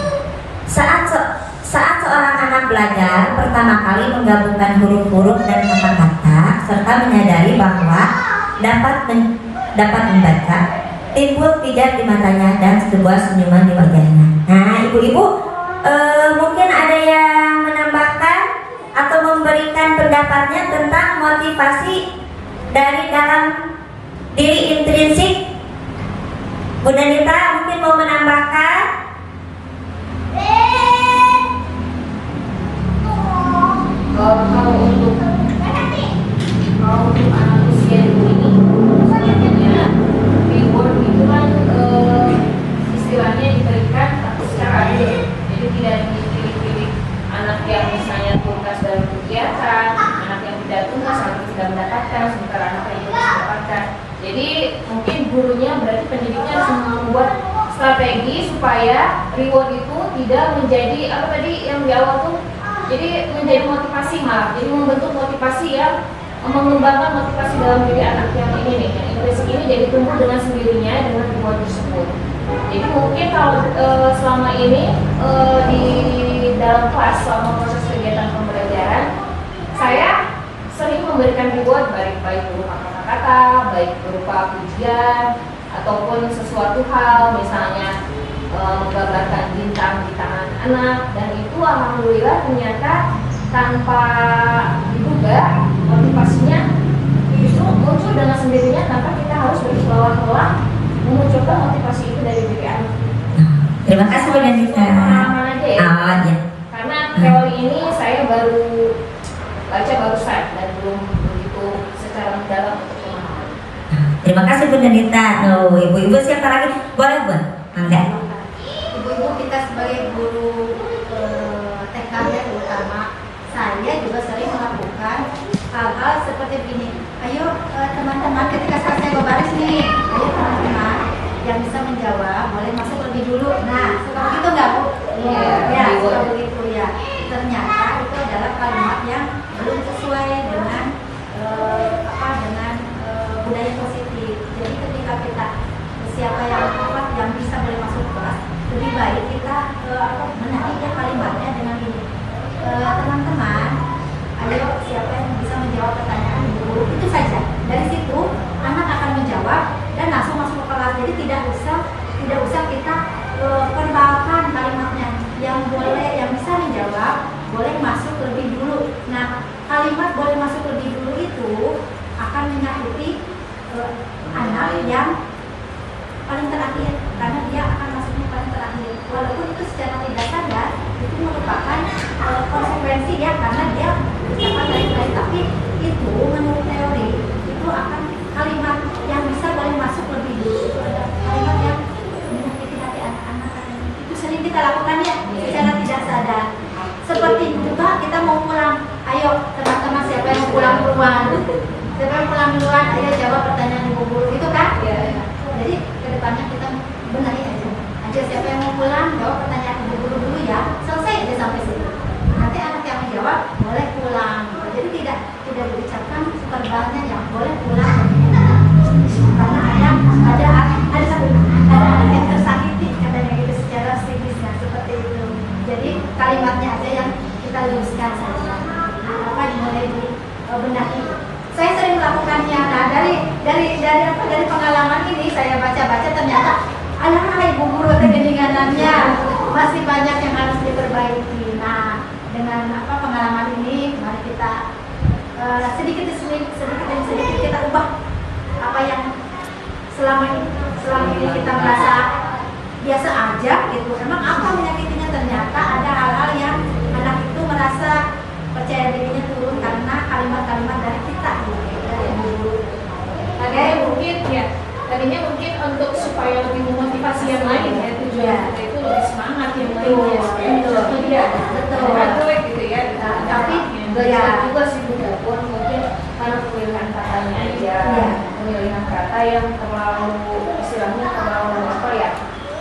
Saat seorang anak belajar pertama kali menggabungkan huruf-huruf dan kata-kata serta menyadari bahwa dapat membaca, timbul pijar di matanya dan sebuah senyuman di wajahnya. Nah, ibu-ibu mungkin ada yang menambahkan atau memberikan pendapatnya tentang motivasi dari dalam diri intrinsik. Bu Danita mungkin mau menambahkan? Kalau untuk anak usia ini sebenarnya reward itu kan istilahnya diberikan tapi secara adil, jadi tidak dipilih-pilih anak yang misalnya tuntas dalam kegiatan, anak yang tidak tuntas atau tidak mendapatkan, sementara anak yang tuntas mendapatkan. Jadi mungkin gurunya berarti pendidiknya harus membuat strategi supaya reward itu tidak menjadi apa tadi yang di awal tuh, jadi menjadi motivasi, malah jadi membentuk motivasi yang mengembangkan motivasi dalam diri anak yang ini nih, yang intrinsik ini jadi tumbuh dengan sendirinya dengan reward tersebut. Jadi mungkin kalau selama ini di dalam kelas selama proses kegiatan pembelajaran, saya sering memberikan reward baik berupa kata-kata, baik berupa pujian ataupun sesuatu hal, misalnya menggambarkan bintang di tangan anak, dan itu alhamdulillah ternyata tanpa diduga motivasinya justru muncul dengan sendirinya tanpa kita harus berulang-ulang memunculkan motivasi itu dari diri anak. Terima kasih Bu Danita. Pengalaman aja ya. Oh, ya. Karena teori ini saya baru baca barusan dan belum begitu secara mendalam untuk pemahaman. Terima kasih Bu Danita. Ibu-ibu siapa lagi? Boleh Bu? Enggak. Ibu-ibu, kita sebagai guru TK ya terutama, saya juga sering melakukan hal-hal seperti begini. Ayo teman-teman, ketika saya berbaris nih, ayo teman-teman yang bisa menjawab boleh masuk lebih dulu. Nah, suka begitu nggak Bu? Ya, suka begitu ya. Ternyata itu adalah kalimat yang belum sesuai dengan budaya positif. Jadi ketika kita siapa yang bisa boleh masuk kelas, lebih baik kita menariknya kalimatnya dengan ini, teman-teman, ayo siapa yang bisa menjawab pertanyaan ibu, itu saja. Dari situ anak akan menjawab dan langsung masuk ke kelas. Jadi tidak usah kita perbalkan kalimatnya. Yang bisa menjawab boleh masuk lebih dulu. Nah, kalimat boleh masuk lebih dulu itu akan menyakuti anak yang paling terakhir, karena dia akan masuknya paling terakhir. Walaupun itu secara tidak sadar itu merupakan konsekuensi ya, karena dia ucapan lain-lain, tapi itu menurut teori itu akan kalimat yang bisa boleh masuk lebih dulu kita lakukan ya secara tidak sadar. Seperti juga kita mau pulang, ayo teman-teman siapa yang mau pulang duluan? Siapa yang pulang duluan? Ayo jawab pertanyaan ibu guru itu kan? Jadi kedepannya kita benarin aja. Aja siapa yang mau pulang jawab pertanyaan ibu guru dulu ya. Selesai aja sampai situ. Nanti anak yang menjawab boleh pulang. Jadi tidak diucapkan verbalnya yang boleh pulang. Karena ada anak yang tersakiti katanya gitu secara psikisnya seperti itu. Jadi kalimatnya aja yang kita luruskan saja. Apa dimulai dibenahi. Saya sering melakukannya. Nah dari pengalaman ini saya baca-baca ternyata anak ibu guru kegeninganannya masih banyak yang harus diperbaiki. Nah dengan pengalaman ini mari kita sedikit demi sedikit kita ubah apa yang selama ini kita merasa biasa aja gitu. Emang apa menyakitinya? Ternyata ada hal-hal yang anak itu merasa percaya dirinya turun karena kalimat-kalimat dari kita gitu, dari guru. Oke, mungkin ya tadinya mungkin untuk supaya lebih memotivasi yang lain ya tujuan kita itu lebih semangat yang lainnya supaya betul gitu ya. Tapi belajar juga sih walaupun mungkin karena pemilihan katanya aja pemilihan kata yang terlalu istilahnya terlalu apa ya,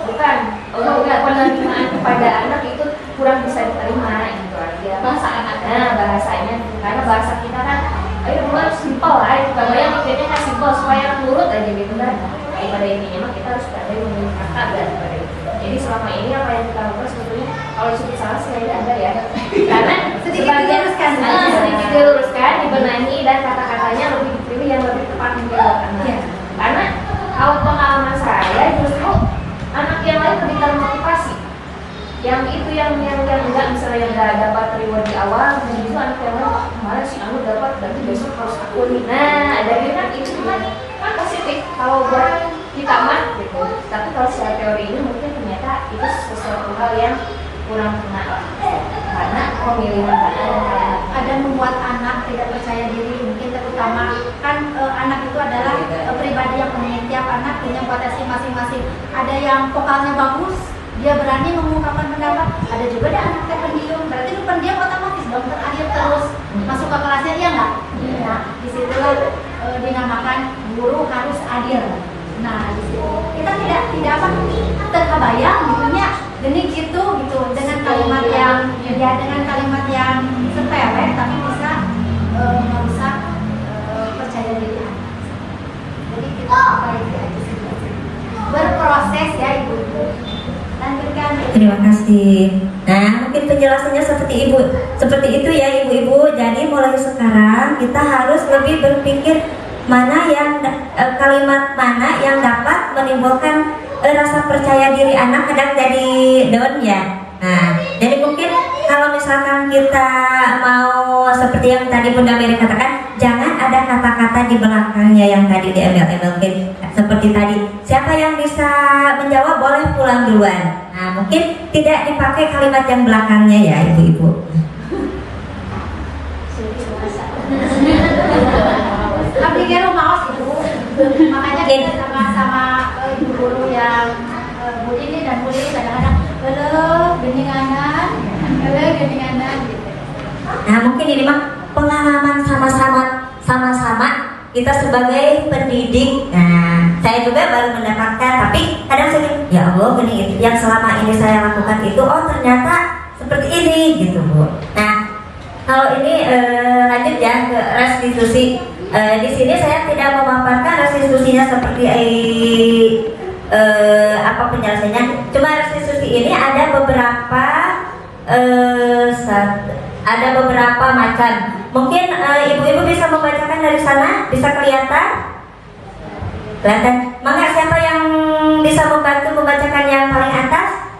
bukan penerimaan kepada anak itu kurang bisa diterima gitu aja bahasa anaknya, bahasanya karena bahasa kita kan ayo mulai simpel lah, kalau yang mikirnya kan simpel supaya nurut aja gitu kan. Daripada intinya mah kita harus pandai memilih kata daripada itu. Jadi selama ini apa yang kita lakukan sebetulnya kalau disebut salah sih ada ya, karena sedikit diluruskan, dibenahi dan kata-katanya lebih dipilih yang lebih tepat untuk anak. Karena kalau pengalaman saya justru anak yang lain lebih termotivasi. Yang itu yang enggak misalnya yang enggak dapat reward di awal, dan itu anak yang lain kemarin si Anu dapat, berarti besok harus aku nih. Nah dari kan itu kan positif kalau buat kita mah gitu. Tapi kalau secara teori ini mungkin ternyata itu sesuatu hal yang kurang kena lah, karena pemilihan kata ada membuat anak tidak percaya diri. Mungkin terutama kan anak itu adalah pribadi yang unik. Tiap anak punya potensi masing-masing. Ada yang vokalnya bagus, dia berani mengungkapkan pendapat. Ada juga ada anak yang pendiam, berarti itu pendiam otomatis dong terakhir terus masuk ke kelasnya, iya nggak? Nah disitulah dinamakan guru harus adil. Nah disitu kita tidak apa terkebayang gitunya gini gitu dengan kalimat yang dengan kalimat yang sepele tapi bisa merusak percaya diri anak. Jadi kita perbaiki aja sih, berproses ya ibu. Lanjutkan. Terima kasih. Nah, mungkin penjelasannya seperti itu ya ibu-ibu. Jadi mulai sekarang kita harus lebih berpikir mana yang kalimat mana yang dapat menimbulkan rasa percaya diri anak kadang jadi down ya. Nah, jadi mungkin kalau misalkan kita mau seperti yang tadi Bunda Mary katakan, jangan ada kata-kata di belakangnya yang tadi di email mungkin seperti tadi. Siapa yang bisa menjawab boleh pulang duluan. Nah, mungkin tidak dipakai kalimat yang belakangnya ya ibu-ibu. Tapi kira maos ibu. Makanya kita sama-sama ibu guru yang Bu ini dan Bu ini kadang-kadang geninganan gitu. Nah, mungkin ini mah pengalaman sama-sama kita sebagai pendidik. Nah, saya juga baru mendapatkan, tapi kadang saya ya Allah gini yang selama ini saya lakukan itu oh ternyata seperti ini gitu Bu. Nah, kalau ini lanjut ya ke restitusi. Di sini saya tidak memaparkan restitusinya seperti apa penjelasannya. Cuma restitusi ini ada beberapa macam. Mungkin ibu-ibu bisa membacakan dari sana, bisa kelihatan? Maka siapa yang bisa membantu membacakan yang paling atas?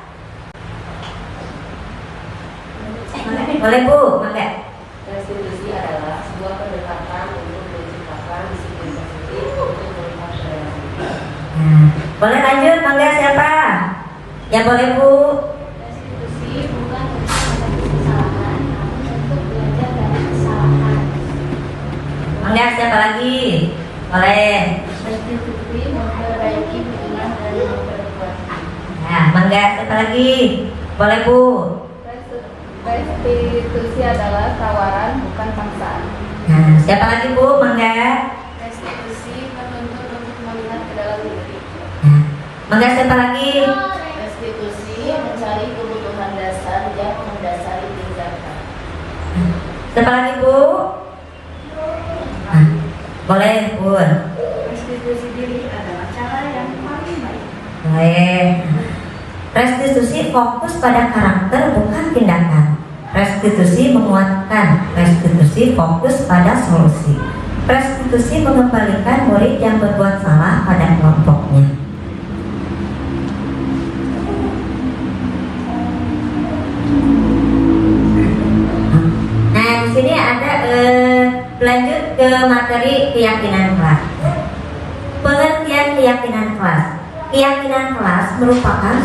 Boleh Bu, maka. restitusi adalah sebuah pendekatan untuk menciptakan disiplin positif untuk melihat realisasi. Boleh lanjut, mangga siapa? Ya boleh Bu. Restitusi bukan untuk menghadapi kesalahan, namun untuk belajar dari kesalahan. Mangga siapa lagi? Boleh. Restitusi memperbaiki hubungan dan memperkuat. Nah, mangga siapa lagi? Boleh Bu. Restitusi adalah tawaran bukan paksaan. Nah, siapa lagi Bu? Mangga. Restitusi menuntut untuk melihat ke dalam diri. Nah, mangga siapa lagi? Restitusi mencari kebutuhan dasar yang mendasari tindakan. Siapa lagi Bu? Nah, boleh Bu. Restitusi diri adalah cara yang paling baik. Boleh. Restitusi fokus pada karakter bukan tindakan. Restitusi menguatkan. Restitusi fokus pada solusi. Restitusi mengembalikan murid yang berbuat salah pada kelompoknya. Nah, di sini ada lanjut ke materi keyakinan kelas. Pengertian keyakinan kelas. Keyakinan kelas merupakan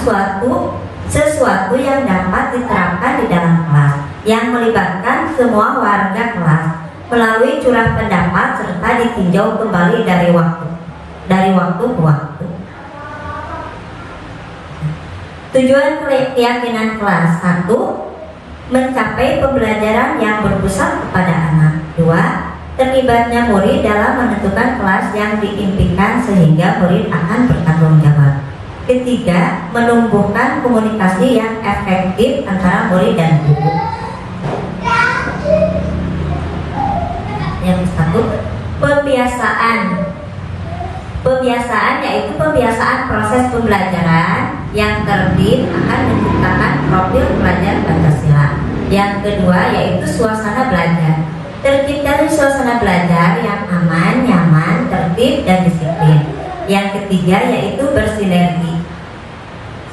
sesuatu yang dapat diterapkan di dalam kelas, yang melibatkan semua warga kelas melalui curah pendapat serta ditinjau kembali dari waktu ke waktu. Tujuan keyakinan kelas: 1. Mencapai pembelajaran yang berpusat kepada anak. 2. Terlibatnya murid dalam menentukan kelas yang diimpikan sehingga murid akan bertanggung jawab. 3. Menumbuhkan komunikasi yang efektif antara murid dan guru. Yang 1. Pembiasaan. Pembiasaan yaitu pembiasaan proses pembelajaran yang tertib akan menciptakan profil pelajar Pancasila. Yang kedua yaitu suasana belajar. Tercipta suasana belajar yang aman, nyaman, tertib, dan disiplin. Yang ketiga yaitu bersinergi.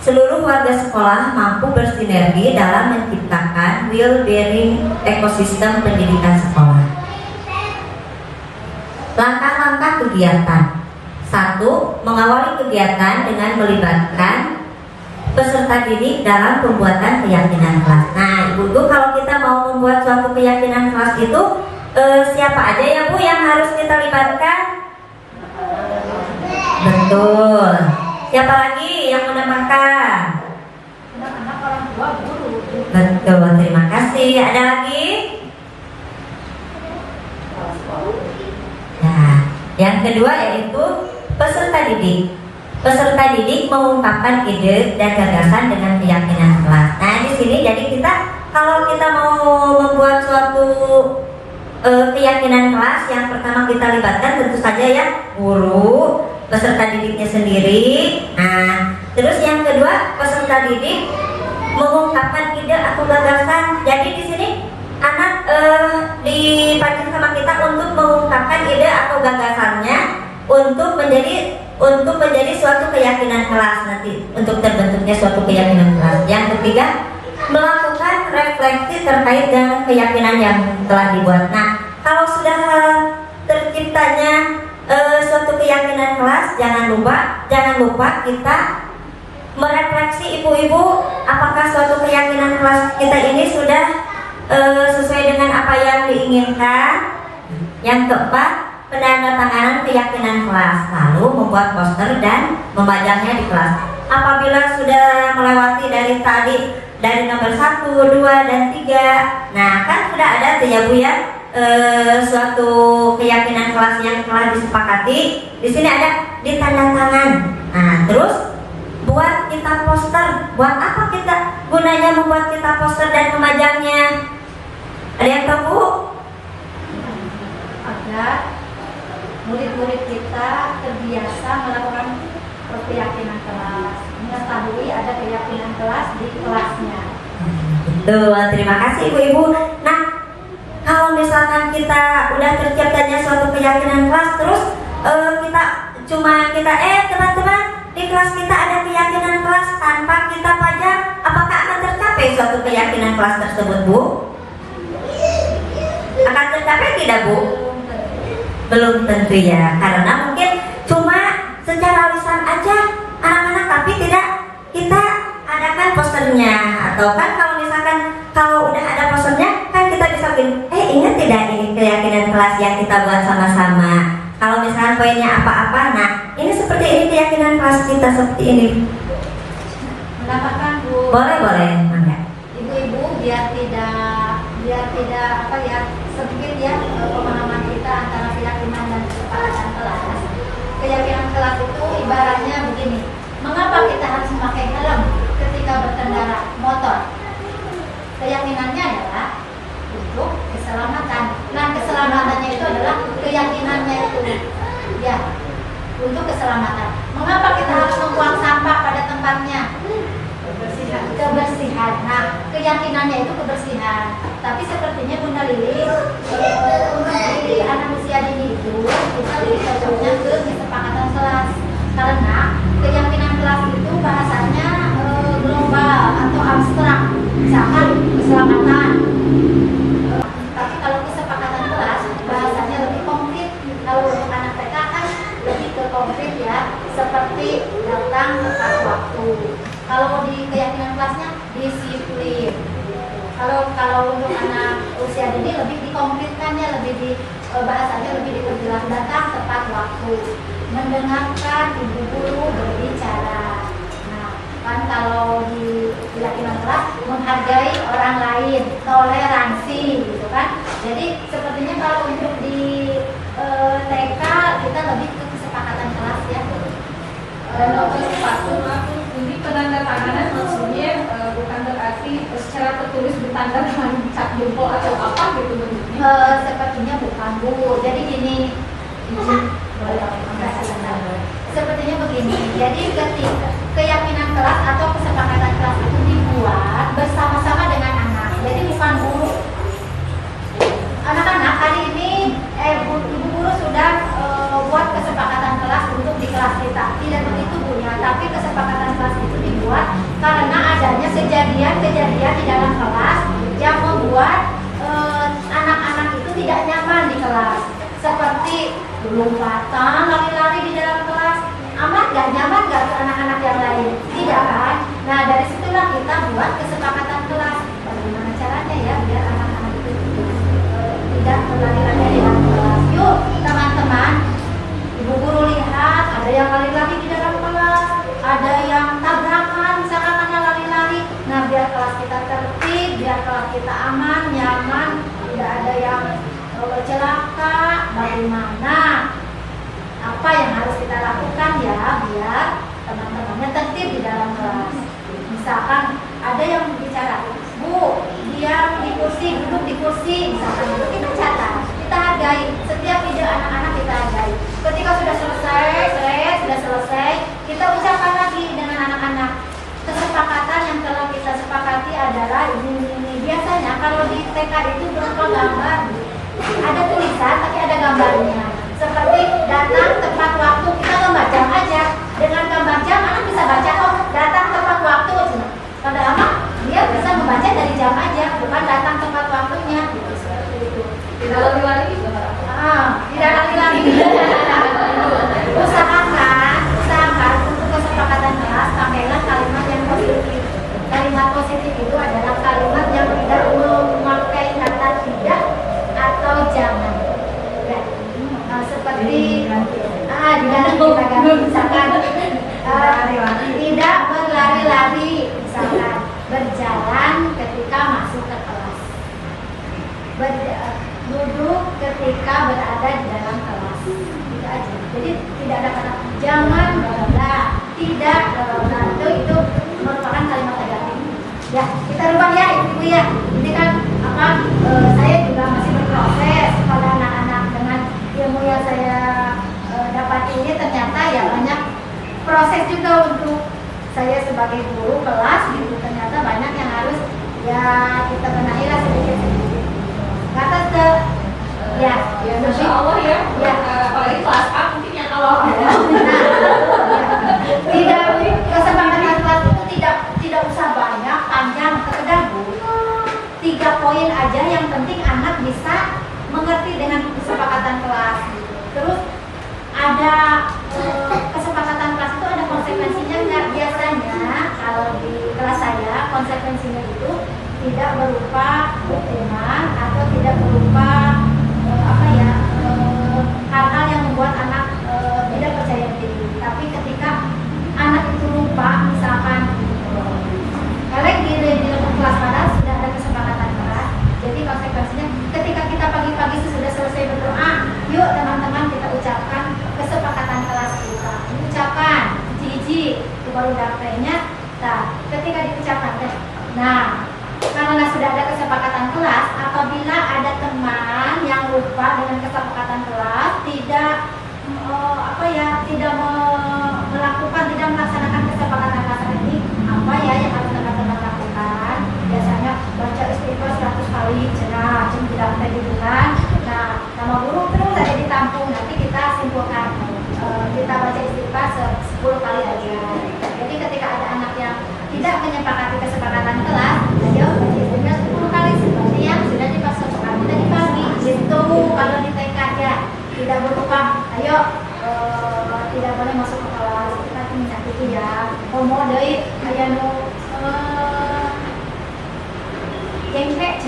Seluruh warga sekolah mampu bersinergi dalam menciptakan well-being ekosistem pendidikan sekolah. Langkah-langkah kegiatan. 1. Mengawali kegiatan dengan melibatkan peserta didik dalam pembuatan keyakinan kelas. Nah, Ibu-ibu, kalau kita mau membuat suatu keyakinan kelas itu siapa aja ya Bu yang harus kita libatkan? Betul. Siapa lagi yang menambahkan? Anak-anak, orang tua, guru. Betul, terima kasih. Ada lagi? Nah, yang kedua yaitu peserta didik. Peserta didik mengungkapkan ide dan gagasan dengan keyakinan kelas. Nah, di sini jadi kalau kita mau membuat suatu keyakinan kelas, yang pertama kita libatkan tentu saja ya guru, peserta didiknya sendiri. Nah, terus yang kedua peserta didik mengungkapkan ide atau gagasan. Jadi di sini anak dipancing sama kita untuk mengungkapkan ide atau gagasannya untuk menjadi suatu keyakinan kelas nanti, untuk terbentuknya suatu keyakinan kelas. Yang ketiga, melakukan refleksi terkait dengan keyakinan yang telah dibuat. Nah, kalau sudah terciptanya suatu keyakinan kelas, jangan lupa kita merefleksi ibu-ibu, apakah suatu keyakinan kelas kita ini sudah sesuai dengan apa yang diinginkan. Yang keempat, penandatanganan keyakinan kelas, lalu membuat poster dan memajangnya di kelas. Apabila sudah melewati dari nomor 1, 2, dan 3, nah kan sudah ada tuh ya Bu ya suatu keyakinan kelas yang telah disepakati. Di sini ada ditandatangan. Nah, terus buat kita poster. Buat apa kita gunanya membuat kita poster dan memajangnya? Ada yang tahu Bu? Agar murid-murid kita terbiasa melakukan keyakinan kelas, mengetahui ada keyakinan kelas di kelasnya. Betul, terima kasih Ibu-ibu. Nah, kalau misalkan kita udah terciptanya suatu keyakinan kelas, terus teman-teman di kelas kita ada keyakinan kelas tanpa kita pajang, apakah akan tercapai suatu keyakinan kelas tersebut Bu? Akan tercapai tidak Bu? Belum tentu ya, karena mungkin cuma secara lisan aja anak-anak, tapi tidak kita adakan posternya. Atau kan kalau udah ada posternya kan kita bisa bilang, ingat tidak ini keyakinan kelas yang kita buat sama-sama. Kalau misalnya poinnya apa-apa, nah ini seperti ini keyakinan kelas kita seperti ini. Mendapatkan Bu. Boleh, Mangga. Ibu-ibu biar tidak apa ya, sedikit ya pemahaman kita antara keyakinan dan kesepakatan kelas. Keyakinan kelas itu ibaratnya begini. Mengapa kita harus memakai helm ketika berkendara motor? Keyakinannya adalah untuk keselamatan. Nah, keselamatannya itu adalah keyakinannya itu ya, untuk keselamatan. Mengapa kita harus membuang sampah pada tempatnya? Kebersihan. Nah, keyakinannya itu kebersihan. Tapi sepertinya Bunda Lili untuk di anak usia dini itu kita lebih cocoknya ke kesepakatan kelas, karena keyakinan kelas itu bahasanya global atau abstrak, misalkan keselamatan. Tapi kalau kesepakatan kelas bahasanya lebih konkret. Kalau untuk anak TK kan lebih ke konkret ya, seperti datang tepat waktu. Kalau di keyakinan kelasnya disiplin. Kalau untuk anak usia dini lebih dikonkretkannya, lebih bahasanya lebih diperjelas, datang tepat waktu, mendengarkan ibu guru berbicara. Nah, kan kalau di keyakinan kelas menghargai orang lain, toleransi gitu kan. Jadi sepertinya kalau untuk di TK kita lebih ke kesepakatan kelas ya. Dan ini penandatanganan maksudnya bukan berarti secara tertulis bertanda dengan cap jempol atau apa gitu bentuknya. Sepertinya bukan Bu. Jadi gini, sepertinya begini. Jadi ketika keyakinan kelas atau kesepakatan kelas itu dibuat bersama-sama dengan anak. Jadi bukan guru. Anak-anak hari ini ibu guru sudah buat kesepakatan kelas untuk di kelas kita. Tidak begitu Bu ya, tapi kesepakatan kelas itu dibuat karena adanya kejadian-kejadian di dalam kelas yang membuat anak-anak itu tidak nyaman di kelas. Seperti lompatan, lari-lari di dalam kelas. Amat gak nyaman gak ke anak-anak yang lain? Tidak kan? Nah, dari situlah kita buat kesepakatan kelas. Bagaimana caranya ya biar anak-anak itu tidak berlari-lari di dalam kelas. Yuk teman-teman, ibu guru lihat ada yang lari-lari di dalam kelas, ada yang tabrakan misalkan karena lari-lari. Nah, biar kelas kita tertib, biar kelas kita aman, nyaman, tidak ada yang celaka. Bagaimana? Apa yang harus kita lakukan ya biar teman-temannya tertib di dalam kelas. Misalkan ada yang bicara, Bu, diam di kursi, duduk di kursi, misalkan itu kita catat, kita hargai. Setiap ide anak-anak kita hargai. Ketika sudah selesai, kita ucapkan lagi dengan anak-anak. Kesepakatan yang telah kita sepakati adalah ini. Biasanya kalau di TK itu berupa gambar, ada tulisan tapi ada gambarnya. Seperti datang tepat waktu, kita gambar jam aja. Dengan gambar jam anak bisa baca kok, datang tepat waktu. Padahal dia bisa membaca dari jam aja, bukan datang tepat waktunya. Seperti itu. Tidak lari-lari gitu. Tidak lari-lari. Usahakan untuk kesepakatan kelas pakailah kalimat yang positif. Kalimat positif itu adalah kalimat yang tidak memakai kata tidak atau jangan. Ya. Seperti di dalam kita ganti misalkan tidak berlari-lari, misalkan berjalan ketika masuk ke kelas, duduk ketika berada di dalam kelas, itu aja. Jadi tidak ada kata jangan, tidak, itu merupakan kalimat negatif. Ya, kita rubah ya ibu ya. Ini kan saya juga masih berproses pada anak-anak dengan ilmu yang saya dapat ini. Ternyata ya banyak proses juga untuk saya sebagai guru kelas gitu. Ternyata banyak yang harus ya kita benahi lah sedikit-sedikit. Kata ya Masya Allah ya. Apalagi kelas A mungkin yang awal ya. Tidak, kesepakatan kelas itu tidak usah banyak, panjang, sekedar Bu. 3 poin aja yang penting anak bisa mengerti dengan kesepakatan kelas. Terus ada kesepakatan kelas itu ada konsekuensinya nggak? Biasanya kalau di kelas saya konsekuensinya itu tidak berupa hukuman atau tidak berupa hal-hal yang membuat anak tidak percaya diri. Tapi ketika anak itu lupa, misalkan Nah, karena sudah ada kesepakatan kelas, apabila ada teman yang lupa dengan kesepakatan kelas, tidak tidak melaksanakan kesepakatan kelas ini, apa ya yang harus teman-teman lakukan? Biasanya baca istighfar 100 kali, cerah, tidak kayak gitu kan. Nah, nama guru terus ada ditampung, nanti kita simpulkan. Kita baca istighfar 10 kali aja. Jadi ketika ada anak yang tidak menyepakati kesepakatan kelas, ayo baca istighfar 10 kali seperti yang sudah dipasangkan tadi pagi. Gitu kalau di TK ya, tidak berupa, ayo tidak boleh masuk ke kelas, kita menyakiti ya. Komo deui aya nu jengkek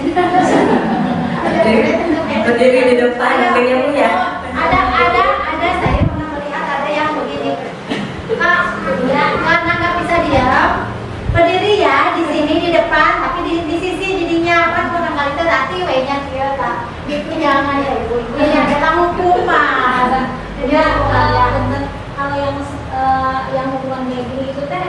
Berdiri di depan akhirnya punya. ada saya pernah melihat ada yang begini, Kak, ya karena nggak bisa diam, berdiri ya di sini di depan, tapi di sisi jadinya kan orang kali itu hati wehnya dia tak itu jangan ya ibu yang dalam hukuman. Jadi kalau yang hubungan kayak gini itu teh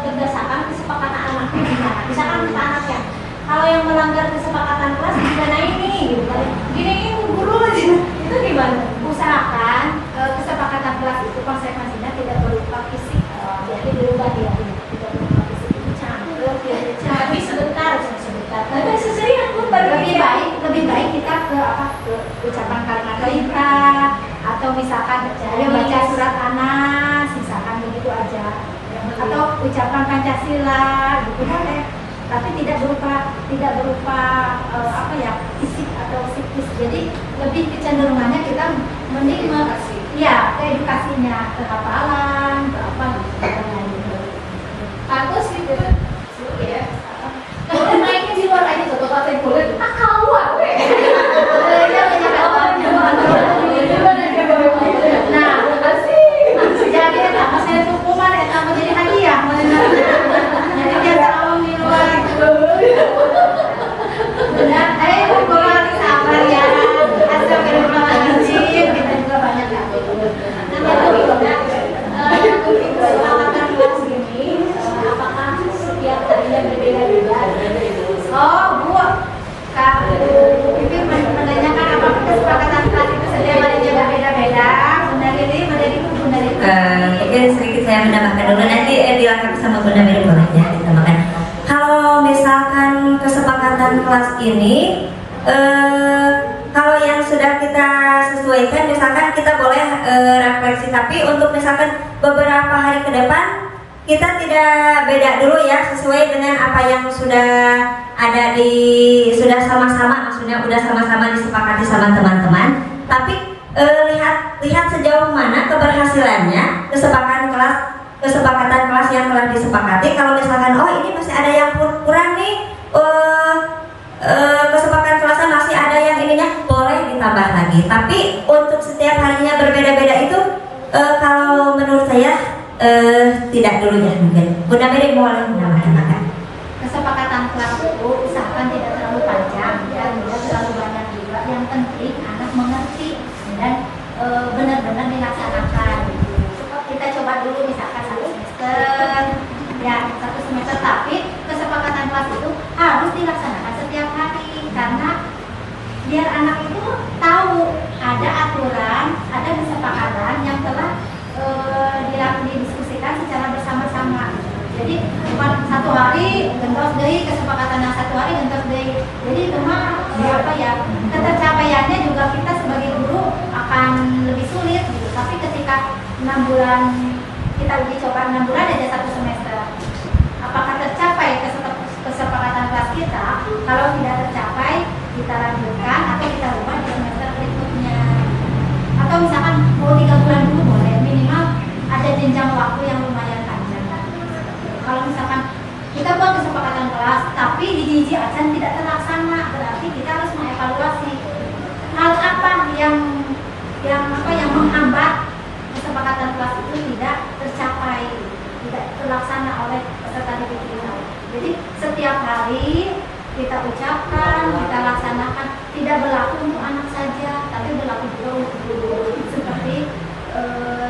berdasarkan kesepakatan anaknya gimana? Misalkan anak ya, kalau yang melanggar kesepakatan kelas gimana ini gitu kan? Gini guru itu gimana? Usahakan kesepakatan kelas itu konsekuensinya tidak berupa fisik, jadi berubah dia tidak berupa fisik itu canggung, Tapi sebentar. Tapi seserian pun baru lebih baik kita ke ucapan kalimat thayyibah atau misalkan ayo baca surat Anas misalkan begitu aja, atau ucapan Pancasila gitu boleh, tapi tidak berupa fisik atau psikis. Jadi lebih kecenderungannya kita mending ke edukasinya, ke hafalan, ke apa gitu. Bagus gitu. Seru ya. Kalau mainnya di luar aja coba pakai boleh. Tak keluar weh. Nah, jadi eta saya hukuman eta menjadi hadiah. Jadi dia selalu di luar. Benar, hukuman sabar ya. Astagfirullahaladzim, kita juga banyak ya. kesepakatan kelas ini apakah setiap harinya berbeda-beda? Oh, Bu, Kak Pipi menanyakan apakah kesepakatan kelas itu setiap harinya berbeda-beda? Bunda Lili, Mungkin sedikit saya menambahkan dulu, nanti dilengkapi sama Bunda Mary boleh ya ditambahkan. Kalau misalkan kesepakatan kelas ini kalau yang sudah kita sesuaikan, misalkan kita boleh refleksi, tapi untuk misalkan beberapa hari ke depan kita tidak beda dulu ya, sesuai dengan apa yang sudah ada sudah sama-sama, maksudnya sudah sama-sama disepakati sama teman-teman. Tapi lihat sejauh mana keberhasilannya kesepakatan kelas yang telah disepakati. Kalau misalkan ini masih ada yang kurang nih, kesepakatan kelasnya masih ada yang ininya, boleh ditambah lagi. Tapi untuk setiap harinya berbeda-beda itu kalau menurut saya tidak dulu ya, mungkin Bunda Mary boleh menambahkan. kesepakatan kelas itu usahakan tidak terlalu panjang dan tidak terlalu banyak juga. Yang penting anak mengerti dan benar-benar dilaksanakan. Kita coba dulu misalkan 1 semester, ya 1 semester, tapi kesepakatan kelas itu harus dilaksanakan setiap hari karena biar anak itu tahu ada aturan, ada kesepakatan yang telah didiskusikan secara bersama-sama. Jadi bukan 1 hari gentos deui kesepakatan yang 1 hari gentos deui. Jadi itu mah ketercapaiannya juga kita sebagai guru akan lebih sulit gitu. Tapi ketika 6 bulan kita uji coba 6 bulan aja 1 semester, apakah tercapai kesepakatan kelas kita? Kalau tidak tercapai, kita lanjutkan atau kita ubah di semester berikutnya. Atau misalkan mau 3 bulan dulu boleh, minimal ada jenjang waktu yang lumayan panjang. Kalau misalkan kita buat kesepakatan kelas, tapi di jiji acan tidak terlaksana, berarti kita harus mengevaluasi hal apa yang menghambat kesepakatan kelas itu tidak tercapai, tidak terlaksana oleh peserta didik kita. Jadi setiap hari kita ucapkan, kita laksanakan, tidak berlaku untuk anak saja, tapi berlaku juga untuk guru. Seperti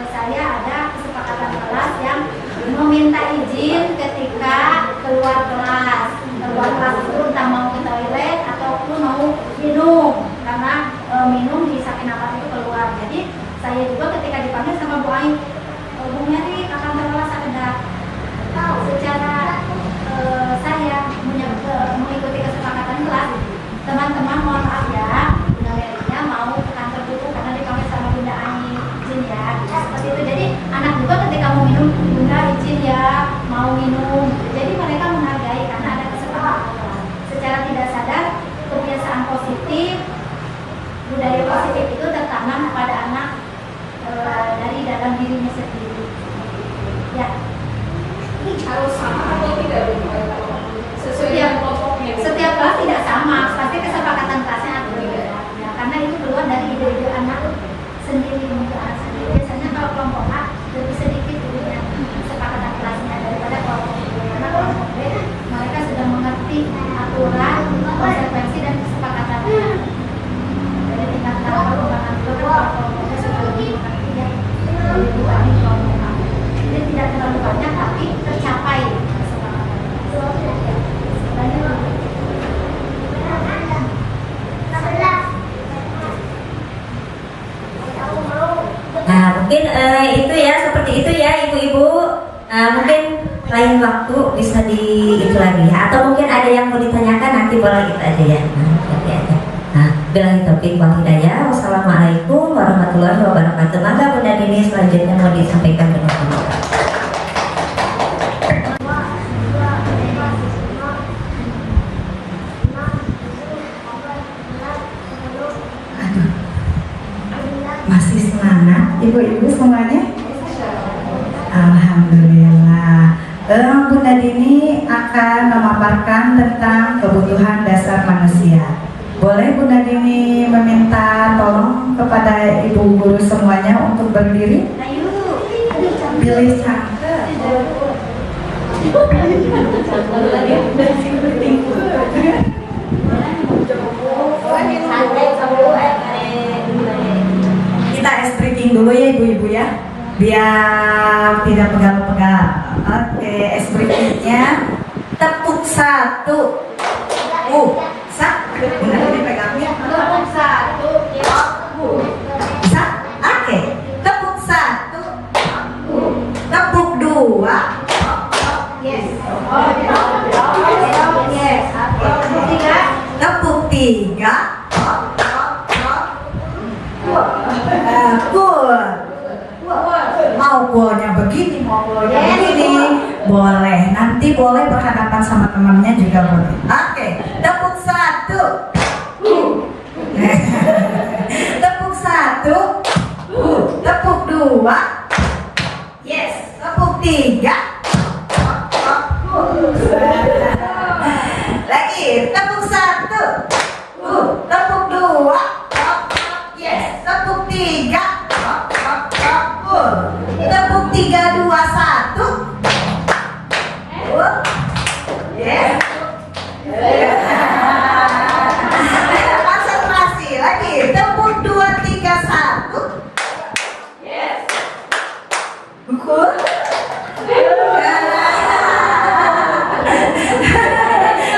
saya ada kesepakatan kelas yang meminta izin ketika keluar kelas. mungkin itu ya, seperti itu ya ibu-ibu. Mungkin lain waktu bisa itu lagi ya, atau mungkin ada yang mau ditanyakan nanti boleh gitu aja ya. Nanti aja. Billahi taufiq wal hidayah. Wassalamualaikum warahmatullahi wabarakatuh. Maka Bunda Dini selanjutnya mau disampaikan dengan Masih semangat ibu-ibu semuanya? Alhamdulillah. Bunda Dini akan memaparkan tentang kebutuhan dasar manusia. Boleh Bunda Dini meminta tolong kepada ibu guru semuanya untuk berdiri? Pilih cangkep. Kita stretching dulu ya ibu-ibu ya, biar tidak pegal-pegal. Oke, stretchingnya tepuk satu. Benar dipegangnya. Tepuk satu. Bisa? Oke, tepuk satu. Tepuk dua. Yes. Yes. Tepuk tiga. Tepuk tiga. Mau golnya begini, mau golnya begini, boleh. Nanti boleh berhadapan sama temannya juga boleh. Oke, tepuk satu. Tepuk satu. Tepuk dua. Yes. Tepuk tiga. Lagi, tepuk satu. Tepuk dua. Yes. Tepuk tiga. Tepuk 3, 2, 1. Yes. Konsentrasi lagi. Tepuk 2, 3, 1. Yes. Ukur.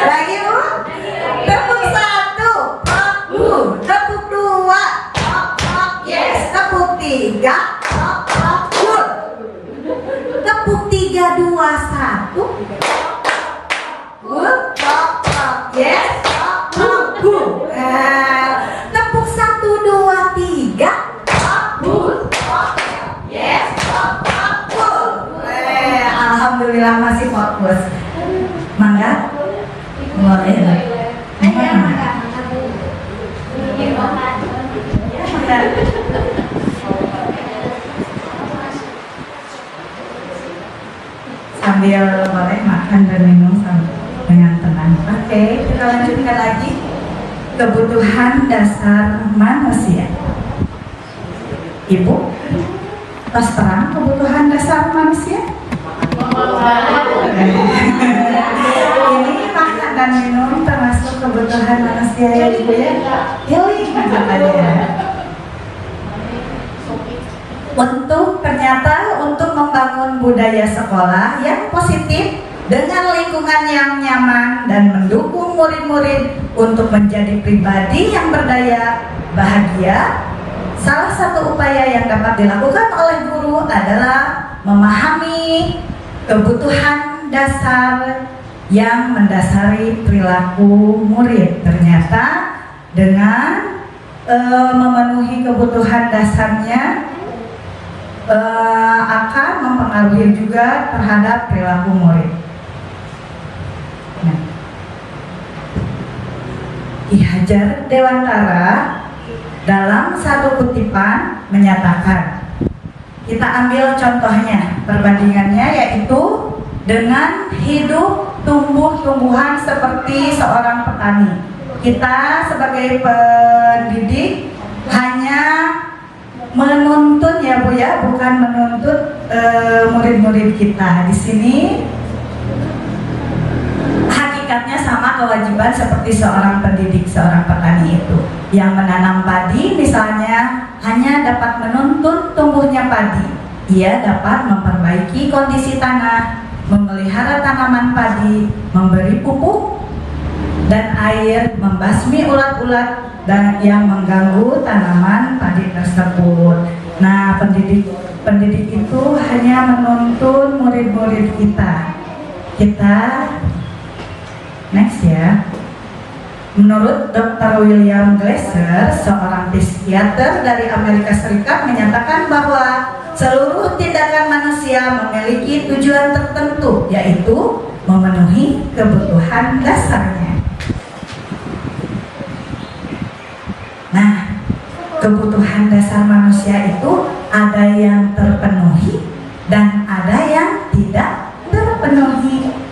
Lagi Bu. Tepuk 1. Tepuk 2. Yes. Tepuk 3. Tepuk 3, 2, 1. Yes. Tepuk 1, 2, 3. Yes. Alhamdulillah masih fokus. Mangga? Boleh. Mangga. Sambil boleh makan dan minum dengan tenang. Oke, kita lanjutkan lagi. Kebutuhan dasar manusia. Ibu, tos terang kebutuhan dasar manusia? Ini makan dan minum termasuk kebutuhan manusia ya Ibu ya? Healing katanya. Ternyata untuk membangun budaya sekolah yang positif dengan lingkungan yang nyaman dan mendukung murid-murid untuk menjadi pribadi yang berdaya, bahagia, salah satu upaya yang dapat dilakukan oleh guru adalah memahami kebutuhan dasar yang mendasari perilaku murid. Ternyata dengan memenuhi kebutuhan dasarnya akan mempengaruhi juga terhadap perilaku murid. Nah, Ki Hajar Dewantara dalam satu kutipan menyatakan, kita ambil contohnya, perbandingannya yaitu dengan hidup tumbuh-tumbuhan seperti seorang petani. Kita sebagai pendidik hanya menuntun ya Bu ya, bukan menuntut murid-murid kita. Di sini hakikatnya sama kewajiban seperti seorang pendidik, seorang petani itu yang menanam padi misalnya hanya dapat menuntun tumbuhnya padi. Ia dapat memperbaiki kondisi tanah, memelihara tanaman padi, memberi pupuk dan air, membasmi ulat-ulat dan yang mengganggu tanaman padi tersebut. Nah, pendidik itu hanya menuntun murid-murid kita. Kita next ya. Menurut Dr. William Glasser, seorang psikiater dari Amerika Serikat, menyatakan bahwa seluruh tindakan manusia memiliki tujuan tertentu, yaitu memenuhi kebutuhan dasarnya. Nah, kebutuhan dasar manusia itu ada yang terpenuhi dan ada yang tidak terpenuhi.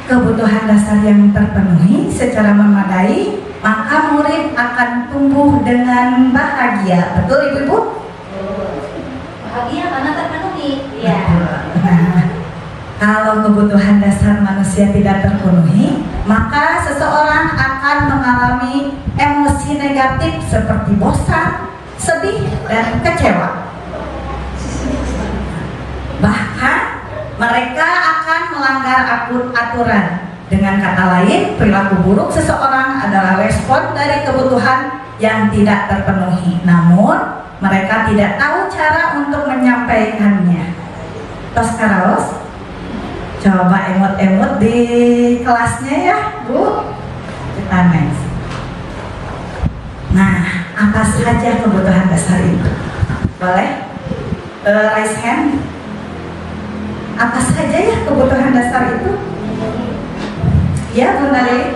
Kebutuhan dasar yang terpenuhi secara memadai, maka murid akan tumbuh dengan bahagia. Betul Ibu-ibu? Bahagia karena terpenuhi. Iya. Nah, kalau kebutuhan dasar manusia tidak terpenuhi, maka seseorang akan mengalami emosi negatif seperti bosan, sedih, dan kecewa. Bahkan mereka akan melanggar aturan. Dengan kata lain, perilaku buruk seseorang adalah respon dari kebutuhan yang tidak terpenuhi. Namun, mereka tidak tahu cara untuk menyampaikannya. Toskaraos, coba emot-emot di kelasnya ya, Bu. Kita next. Nah, apa saja kebutuhan dasar itu? Boleh? Raise hand. Apa saja ya kebutuhan dasar itu? Ya, Bunda Lili?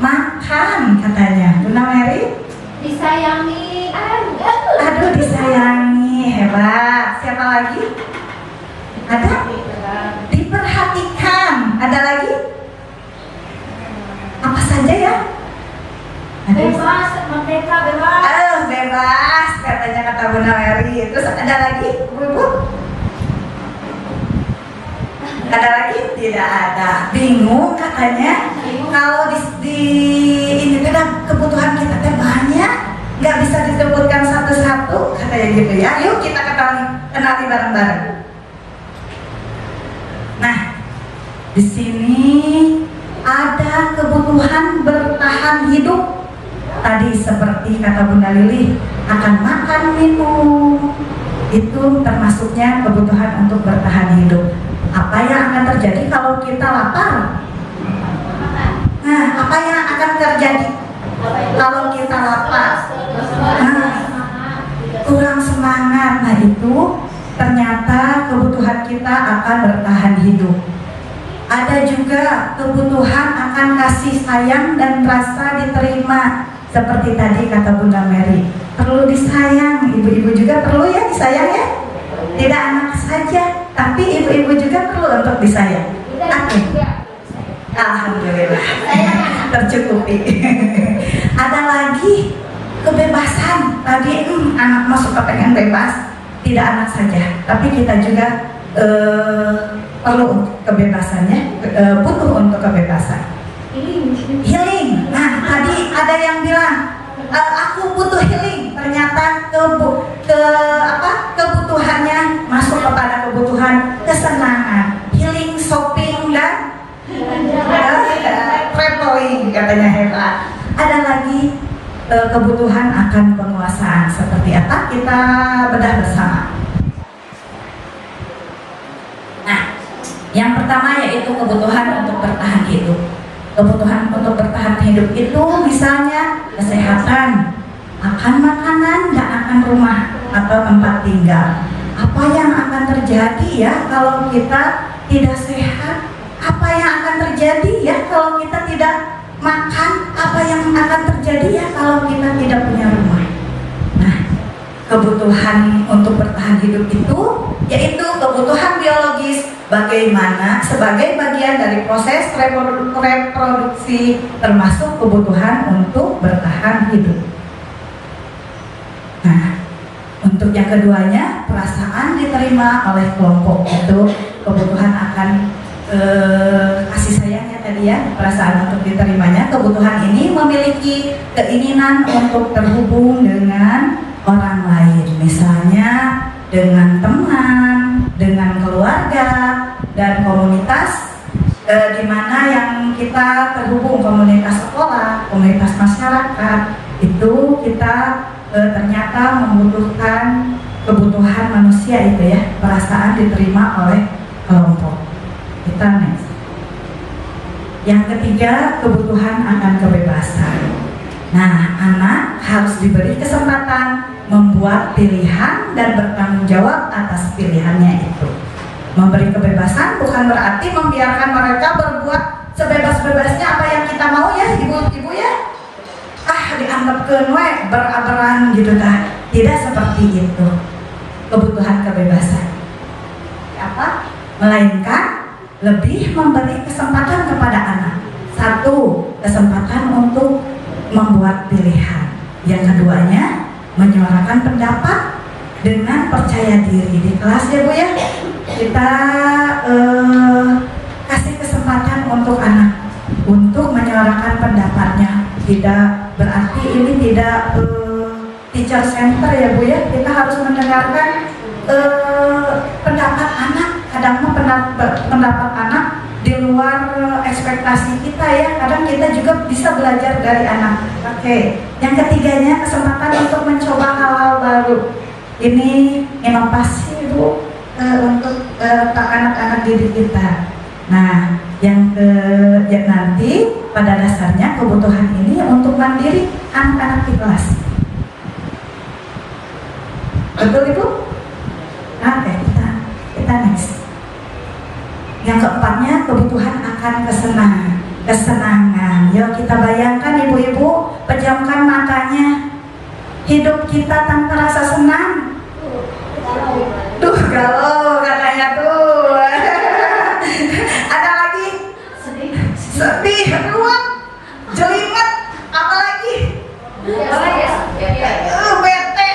Makan katanya. Bunda Mary? Disayangi. Aduh, disayangi. Hebat. Siapa lagi? Ada? Diperhatikan. Ada lagi? Apa saja ya? Bebas, merdeka, bebas. Bebas katanya kata Bunda Mary. Terus ada lagi, Bu? Ada lagi? Tidak ada. Bingung katanya. Kalau di ini kan kebutuhan kita teh banyak, nggak bisa disebutkan satu-satu katanya gitu ya. Yuk kita kenali bareng-bareng. Nah, di sini ada kebutuhan bertahan hidup. Tadi seperti kata Bunda Lili, akan makan, minum, itu termasuknya kebutuhan untuk bertahan hidup. Apa yang akan terjadi kalau kita lapar? Nah, apa yang akan terjadi kalau kita lapar? Nah, kurang semangat. Nah, itu ternyata kebutuhan kita akan bertahan hidup. Ada juga kebutuhan akan kasih sayang dan rasa diterima. Seperti tadi kata Bunda Mary, perlu disayang. Ibu-ibu juga perlu ya disayang ya. Tidak anak saja, tapi ibu-ibu juga perlu untuk disayang. Alhamdulillah, tercukupi. Ada lagi kebebasan. Tadi anak masuk kepengen bebas, tidak anak saja, tapi kita juga perlu kebebasannya, butuh untuk kebebasan. Healing. Nah, tadi ada yang bilang aku butuh healing. Ternyata kebutuhannya masuk kepada kebutuhan kesenangan, healing, shopping, dan traveling katanya hebat. Ada lagi kebutuhan akan penguasaan. Seperti apa? Kita bedah bersama. Nah, yang pertama yaitu kebutuhan untuk bertahan hidup. Kebutuhan untuk bertahan hidup itu misalnya kesehatan, akan makanan, dan akan rumah atau tempat tinggal. Apa yang akan terjadi ya kalau kita tidak sehat? Apa yang akan terjadi ya kalau kita tidak makan? Apa yang akan terjadi ya kalau kita tidak punya rumah? Nah, kebutuhan untuk bertahan hidup itu yaitu kebutuhan biologis, bagaimana sebagai bagian dari proses reproduksi, termasuk kebutuhan untuk bertahan hidup. Nah, untuk yang keduanya, perasaan diterima oleh kelompok, itu kebutuhan akan kasih sayangnya tadi ya, perasaan untuk diterimanya. Kebutuhan ini memiliki keinginan untuk terhubung dengan orang lain, misalnya dengan teman, dengan keluarga, dan komunitas di mana yang kita terhubung, komunitas sekolah, komunitas masyarakat, itu kita ternyata membutuhkan kebutuhan manusia itu ya, perasaan diterima oleh kelompok. Kita next. Yang ketiga, kebutuhan akan kebebasan. Nah, anak harus diberi kesempatan membuat pilihan dan bertanggung jawab atas pilihannya itu. Memberi kebebasan bukan berarti membiarkan mereka berbuat sebebas-bebasnya apa yang kita mau ya, ibu-ibu ya. Dianggap kenwe beraberan gitu dah. Tidak seperti itu. Kebutuhan kebebasan. Apa? Melainkan lebih memberi kesempatan kepada anak. Satu, kesempatan untuk membuat pilihan. Yang keduanya, menyuarakan pendapat dengan percaya diri di kelas ya Bu ya. Kita kasih kesempatan untuk anak untuk menyuarakan pendapatnya. Tidak berarti ini tidak teacher center ya Bu ya. Kita harus mendengarkan pendapat anak. Kadang pendapat anak di luar ekspektasi kita ya. Kadang kita juga bisa belajar dari anak. Oke. Yang ketiganya, kesempatan untuk mencoba hal-hal baru. Ini inovasi Bu untuk anak-anak didik kita. Nah, yang nanti pada dasarnya kebutuhan ini untuk mandiri anak-anak di kelas. Betul Ibu? Oke, kita next. Yang keempatnya, kebutuhan akan kesenangan. Yuk kita bayangkan ibu-ibu, pejamkan matanya. Hidup kita tanpa rasa senang. Duh, galau katanya tuh. Ada lagi? Sedih, ruwet, jelimet, apalagi? Bete,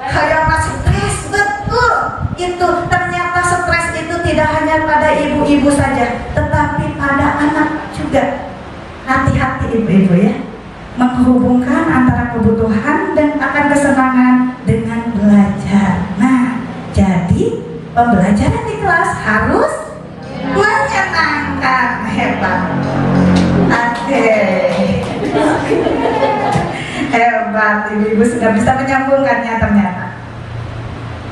kayak masih stres, betul. Itu ternyata stres itu tidak hanya pada ibu-ibu saja, tetapi pada anak juga. Hati-hati ibu-ibu ya, menghubungkan antara kebutuhan dan akan kesenangan dengan belajar. Nah, jadi pembelajaran di kelas harus menyenangkan. Hebat. Oke. Hebat, ibu-ibu sudah bisa menyambungkannya ternyata.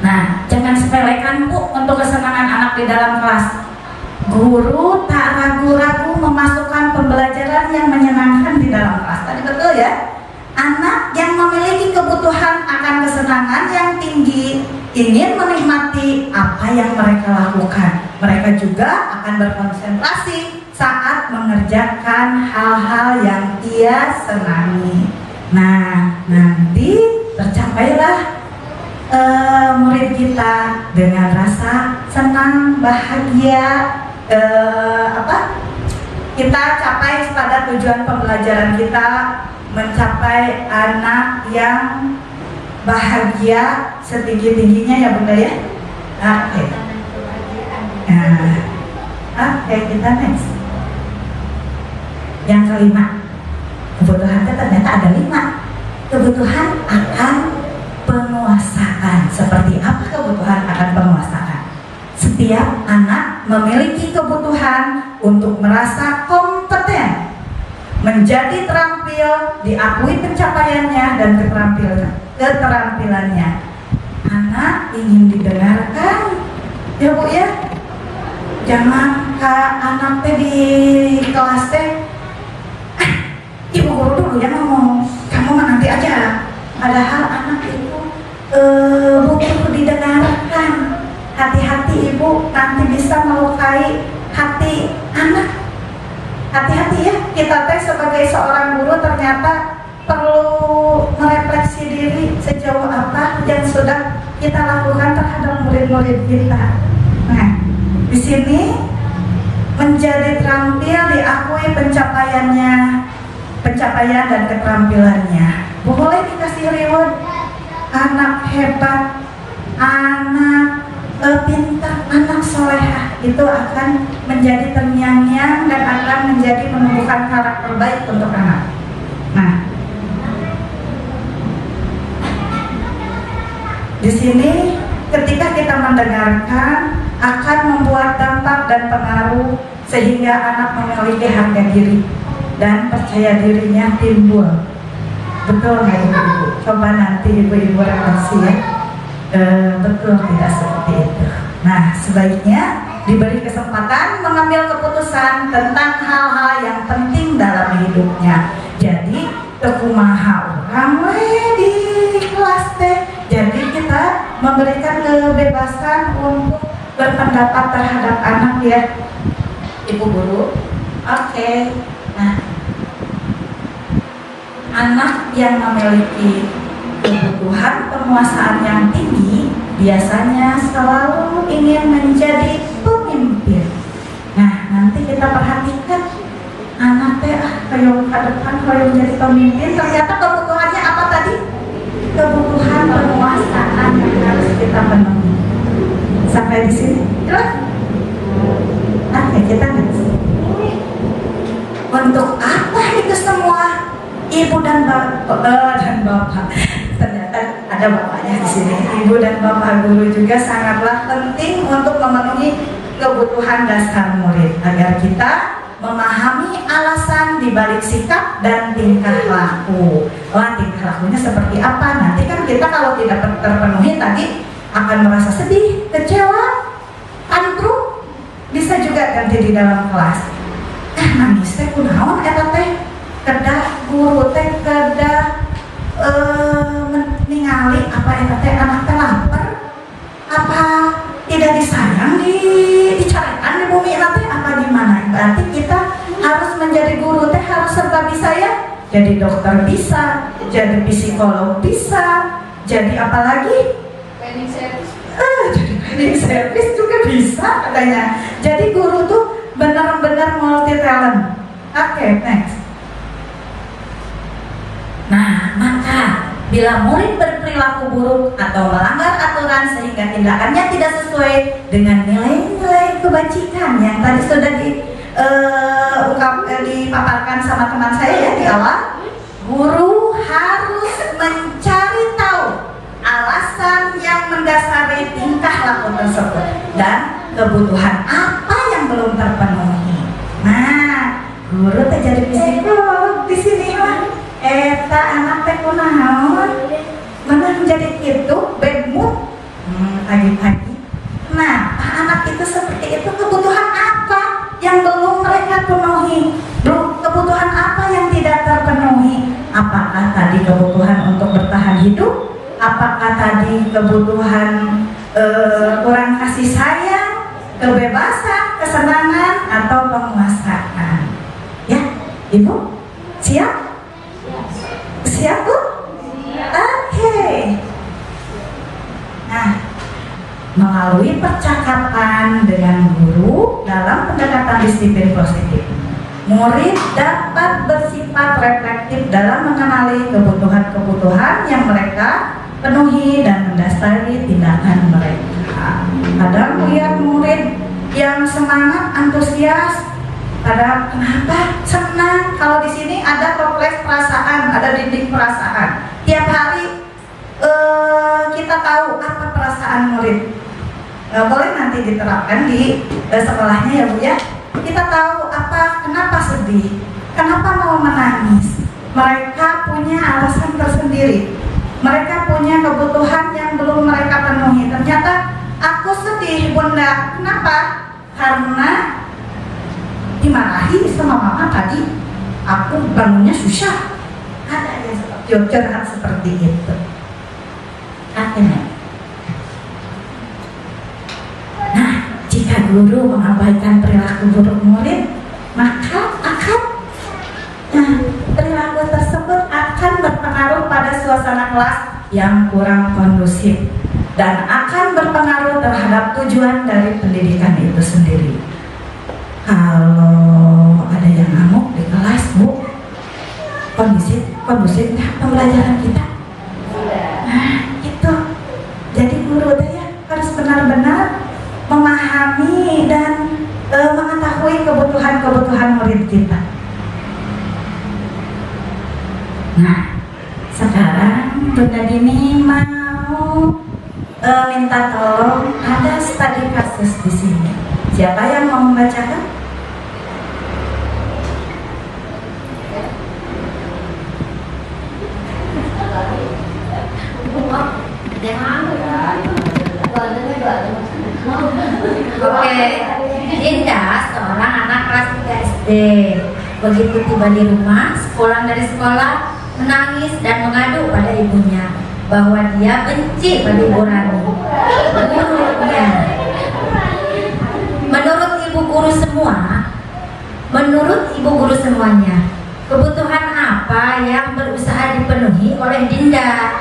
Nah, jangan sepelekan Bu untuk kesenangan anak di dalam kelas. Guru tak ragu-ragu memasukkan pembelajaran yang menyenangkan di dalam kelas. Tadi betul ya? Anak yang memiliki kebutuhan akan kesenangan yang tinggi ingin menikmati apa yang mereka lakukan. Mereka juga akan berkonsentrasi saat mengerjakan hal-hal yang ia senangi. Nah, nanti tercapailah murid kita dengan rasa senang, bahagia. Kita capai pada tujuan pembelajaran kita, mencapai anak yang bahagia setinggi-tingginya ya Bunda ya. Oke. Oke, kita next. Yang kelima, kebutuhan ternyata ada 5. Kebutuhan akan penguasaan. Seperti apa kebutuhan akan penguasaan? Setiap anak memiliki kebutuhan untuk merasa kompeten, menjadi terampil, diakui pencapaiannya dan keterampilannya. Anak ingin didengarkan, ya Bu ya. Jangan anak di kelas ibu guru dulu yang ngomong, kamu mah nanti aja. Padahal anak itu butuh didengarkan. Hati-hati ibu, nanti bisa melukai hati anak. Hati-hati ya, kita sebagai seorang guru ternyata perlu merefleksi diri sejauh apa yang sudah kita lakukan terhadap murid-murid kita. Nah, di sini menjadi terampil, diakui pencapaian dan keterampilannya. Boleh dikasih reward, anak hebat, anak pintar, anak solehah, itu akan menjadi terngiang-ngiang dan akan menjadi menumbuhkan karakter baik untuk anak. Nah, di sini ketika kita mendengarkan akan membuat dampak dan pengaruh sehingga anak memiliki harga diri dan percaya dirinya timbul. Betul nggak ibu-ibu? Coba nanti ibu-ibu refleksi ya. Betul, tidak seperti itu. Nah, sebaiknya diberi kesempatan mengambil keputusan tentang hal-hal yang penting dalam hidupnya. Jadi kekumaha orang di kelas teh. Jadi kita memberikan kebebasan untuk berpendapat terhadap anak ya, Ibu Guru. Oke. Nah, anak yang memiliki kebutuhan penguasaan yang tinggi biasanya selalu ingin menjadi pemimpin. Nah, nanti kita perhatikan anak teh kayak ke depan kalau menjadi pemimpin, ternyata kebutuhannya apa tadi? Kebutuhan penguasaan yang harus kita penuhi. Sampai di sini, jelas? Oke, kita next. Untuk apa itu semua? Ibu dan bapak, ternyata ada bapaknya di sini. Ibu dan bapak guru juga sangatlah penting untuk memenuhi kebutuhan dasar murid agar kita memahami alasan dibalik sikap dan tingkah laku. Wah, tingkah lakunya seperti apa? Nanti kan kita kalau tidak terpenuhi tadi akan merasa sedih, kecewa, tantrum, bisa juga ganti di dalam kelas. Nangis teh kunaon eta teh? Kedah guru teh kedah ningali apa eta teh anak teh lapar, apa tidak disayang dicarekan di bumi nanti apa gimana? Berarti kita harus menjadi guru teh harus serba bisa ya. Jadi dokter bisa, jadi psikolog bisa, jadi apa lagi? Cleaning service. Jadi cleaning service juga bisa katanya. Jadi guru tuh benar-benar multi talent. Oke, next. Nah, maka bila murid berperilaku buruk atau melanggar aturan sehingga tindakannya tidak sesuai dengan nilai-nilai kebajikan yang tadi sudah dipaparkan sama teman saya ya di awal, guru harus mencari tahu alasan yang mendasari tingkah laku tersebut dan kebutuhan apa yang belum terpenuhi. Nah, guru teh jadi psikolog di sini lah. Eta anak teh kunaon mana menjadi itu bad mood pagi-pagi. Nah, anak itu seperti itu, kebutuhan apa yang belum mereka penuhi? Kebutuhan apa yang tidak terpenuhi? Apakah tadi kebutuhan untuk bertahan hidup? Apakah tadi kebutuhan kurang kasih sayang, kebebasan, kesenangan, atau penguasaan? Ya, Ibu siap? Siap Bu? Oke. Nah, melalui percakapan dengan guru dalam pendekatan disiplin positif, murid dapat bersifat reflektif dalam mengenali kebutuhan-kebutuhan yang mereka penuhi dan mendasari tindakan mereka. Kadang lihat murid yang semangat, antusias, ada kenapa senang. Kalau di sini ada toples perasaan, ada dinding perasaan. Tiap hari kita tahu apa perasaan murid. Boleh nanti diterapkan di sekolahnya ya Bu ya. Kita tahu apa, kenapa sedih, kenapa mau menangis. Mereka punya alasan tersendiri. Mereka punya kebutuhan yang belum mereka penuhi. Ternyata aku sedih Bunda. Kenapa? Karena dimarahi sama mama tadi, aku bangunnya susah. Ada yang curhat seperti itu. Akhirnya, nah, jika guru mengabaikan perilaku buruk murid, maka perilaku tersebut akan berpengaruh pada suasana kelas yang kurang kondusif dan akan berpengaruh terhadap tujuan dari pendidikan itu sendiri. Kalau ada yang ngamuk di kelas Bu, kondusif pembelajaran kita. Nah, itu. Jadi guru ya harus benar-benar memahami dan mengetahui kebutuhan murid kita. Nah, sekarang Bunda Dini mau minta tolong, ada studi kasus di sini. Siapa yang mau membacakan? Jangan Oke, begitu tiba di rumah, pulang dari sekolah, menangis dan mengadu pada ibunya bahwa dia benci pada Ibu Rani. Gurunya, menurut ibu guru semuanya, kebutuhan apa yang berusaha dipenuhi oleh Dinda?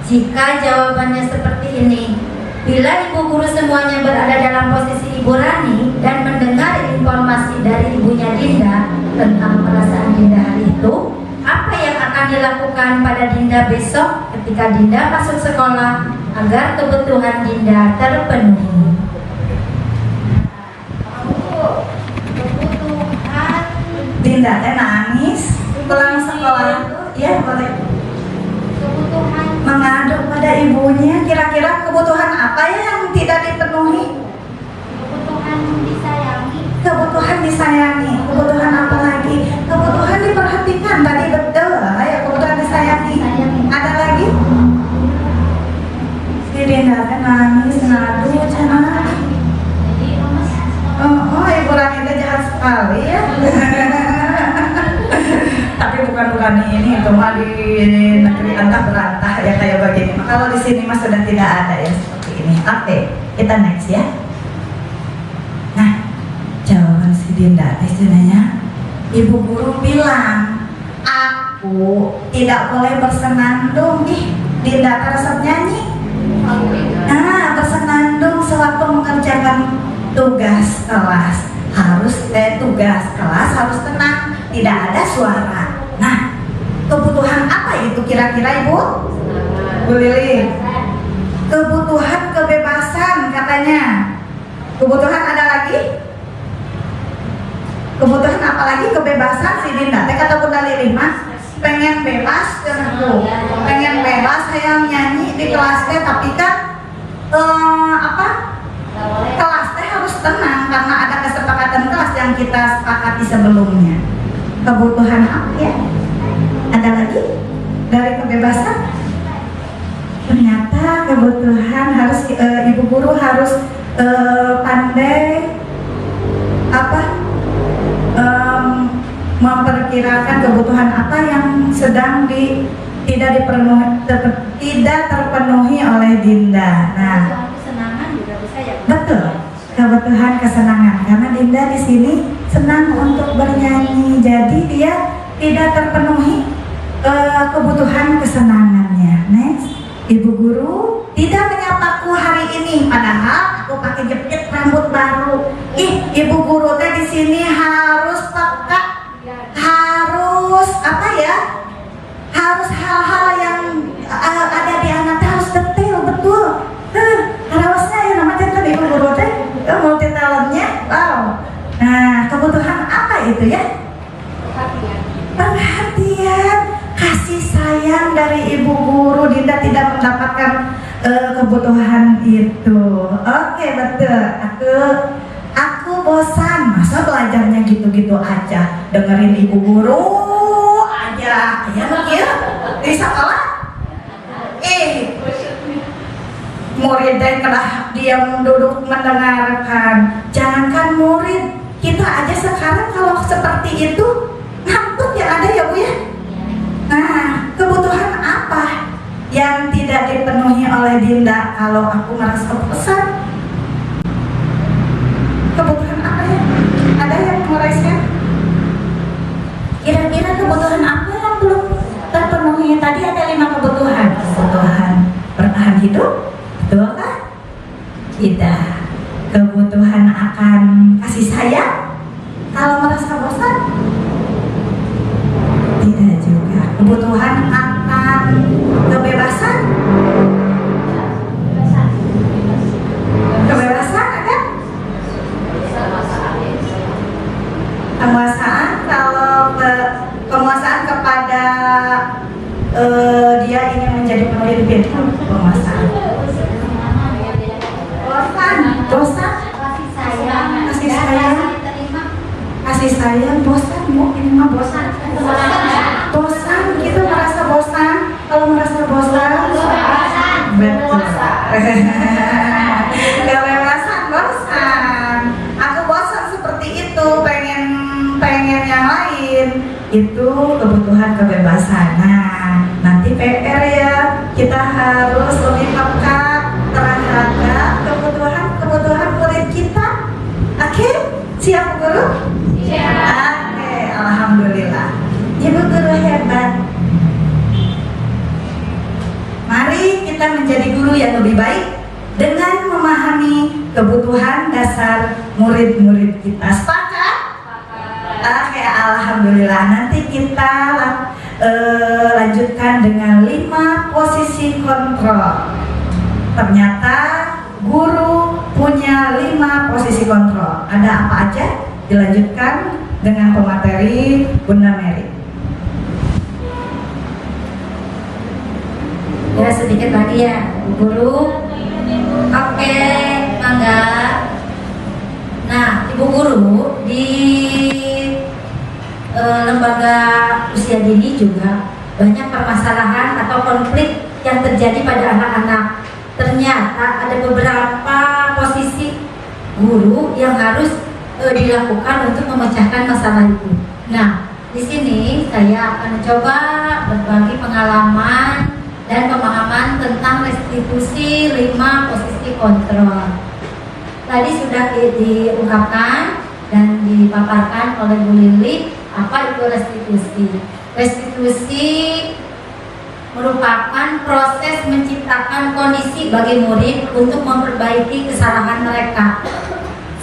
Jika jawabannya seperti ini, bila ibu guru semuanya berada dalam posisi Ibu Rani dan mendengar informasi dari ibunya Dinda tentang perasaan Dinda hari itu, apa yang akan dilakukan pada Dinda besok ketika Dinda masuk sekolah agar kebutuhan Dinda terpenuhi? Kebutuhan Dinda teh nangis pulang sekolah. Ya boleh. kebutuhan Mengadu pada ibunya, kira-kira kebutuhan apa ya yang tidak dipenuhi? kebutuhan disayangi, Kebutuhan disayangi, kebutuhan apa lagi? Kebutuhan diperhatikan, tadi betul. Ya, kebutuhan disayangi. Ada lagi? Si Dinda teh nangis, ngadu, cenah. jadi lemes. Oh, Ibu Rani teh jahat sekali ya. Tapi bukan ini, itu mah di negeri antah berantah ya kayak begini. Kalau di sini mah sudah tidak ada ya seperti ini. Oke, kita next ya. Nah, jawaban si Dinda istilahnya, ibu guru bilang, aku tidak boleh bersenandung. Ih, Dinda resep nyanyi. Nah, bersenandung sewaktu mengerjakan tugas kelas harus tenang, tidak ada suara. Nah, kebutuhan apa itu kira-kira Ibu? Bu Lili? Kebutuhan kebebasan katanya. Kebutuhan ada lagi? Kebutuhan apa lagi? Kebebasan si Dinda. Teh kata Bunda Lili mah pengen bebas tentu. Pengen bebas saya nyanyi di kelas teh, tapi kan kelas teh harus tenang karena ada kesepakatan kelas yang kita sepakati sebelumnya. Kebutuhan apa ya? Ada lagi dari kebebasan? Ternyata kebutuhan harus ibu guru harus pandai memperkirakan kebutuhan apa yang sedang tidak terpenuhi oleh Dinda. Nah, Kebutuhan kesenangan juga bisa ya. betul, kebutuhan kesenangan karena Dinda di sini senang untuk bernyanyi, jadi dia tidak terpenuhi kebutuhan kesenangannya. Next, ibu guru tidak menyapaku hari ini, padahal aku pakai jepit rambut baru. Ih, ibu guru teh di sini harus peka, harus apa ya? Harus hal-hal yang ada di anak harus detail betul. Harusnya ya namanya tadi ibu guru teh multi talentnya. Wow. Nah, kebutuhan apa itu ya? Perhatian, kasih sayang dari ibu guru. Dinda tidak mendapatkan kebutuhan itu. Oke, betul. Aku bosan. Masa belajarnya gitu-gitu aja, dengerin ibu guru aja. Ya begitu di sekolah. Murid dan kedah diam duduk mendengarkan. Jangankan murid, kita aja sekarang kalau seperti itu ngantuk ya ada ya Bu ya. Nah, kebutuhan apa yang tidak dipenuhi oleh Dinda kalau aku merasa bosan? Kebutuhan apa ya? Ada yang meraisnya? Kira-kira kebutuhan apa yang belum terpenuhi? Tadi ada 5 kebutuhan. Kebutuhan bertahan hidup, betul kan? Tidak. Kebutuhan akan kasih sayang kalau merasa bosan? Tidak juga. Kebutuhan akan kebebasan? Kebebasan ada? Penguasaan, kalau penguasaan kepada dia ingin menjadi pemimpin, penguasaan. Bosan, Kasih sayang, Kasih sayang. diterima. kasih sayang, bosan Bu, ini mah bosan. Bosan gitu, merasa bosan. Kalau merasa bosan, betul. Kebebasan bosan. Aku bosan seperti itu, pengen itu kebutuhan kebebasan. Nah, nanti PR ya, kita harus lebih peka terhadap kebutuhan murid kita. Oke, siap guru? Siap. Oke, alhamdulillah. Ibu guru hebat. Mari kita menjadi guru yang lebih baik dengan memahami kebutuhan dasar murid-murid kita. Sepakat? Oke, alhamdulillah. Nanti kita lanjutkan dengan 5 posisi kontrol. Ternyata guru punya 5 posisi kontrol. Ada apa aja? Dilanjutkan dengan pemateri Bunda Mary. Ya, sedikit lagi ya, guru. Oke, mangga. Nah, Ibu Guru di lembaga usia dini juga banyak permasalahan atau konflik yang terjadi pada anak-anak. Ternyata ada beberapa posisi guru yang harus dilakukan untuk memecahkan masalah itu. Nah, di sini saya akan coba berbagi pengalaman dan pemahaman tentang restitusi 5 posisi kontrol. Tadi sudah diungkapkan dan dipaparkan oleh Bu Lili apa itu restitusi. Restitusi merupakan proses menciptakan kondisi bagi murid untuk memperbaiki kesalahan mereka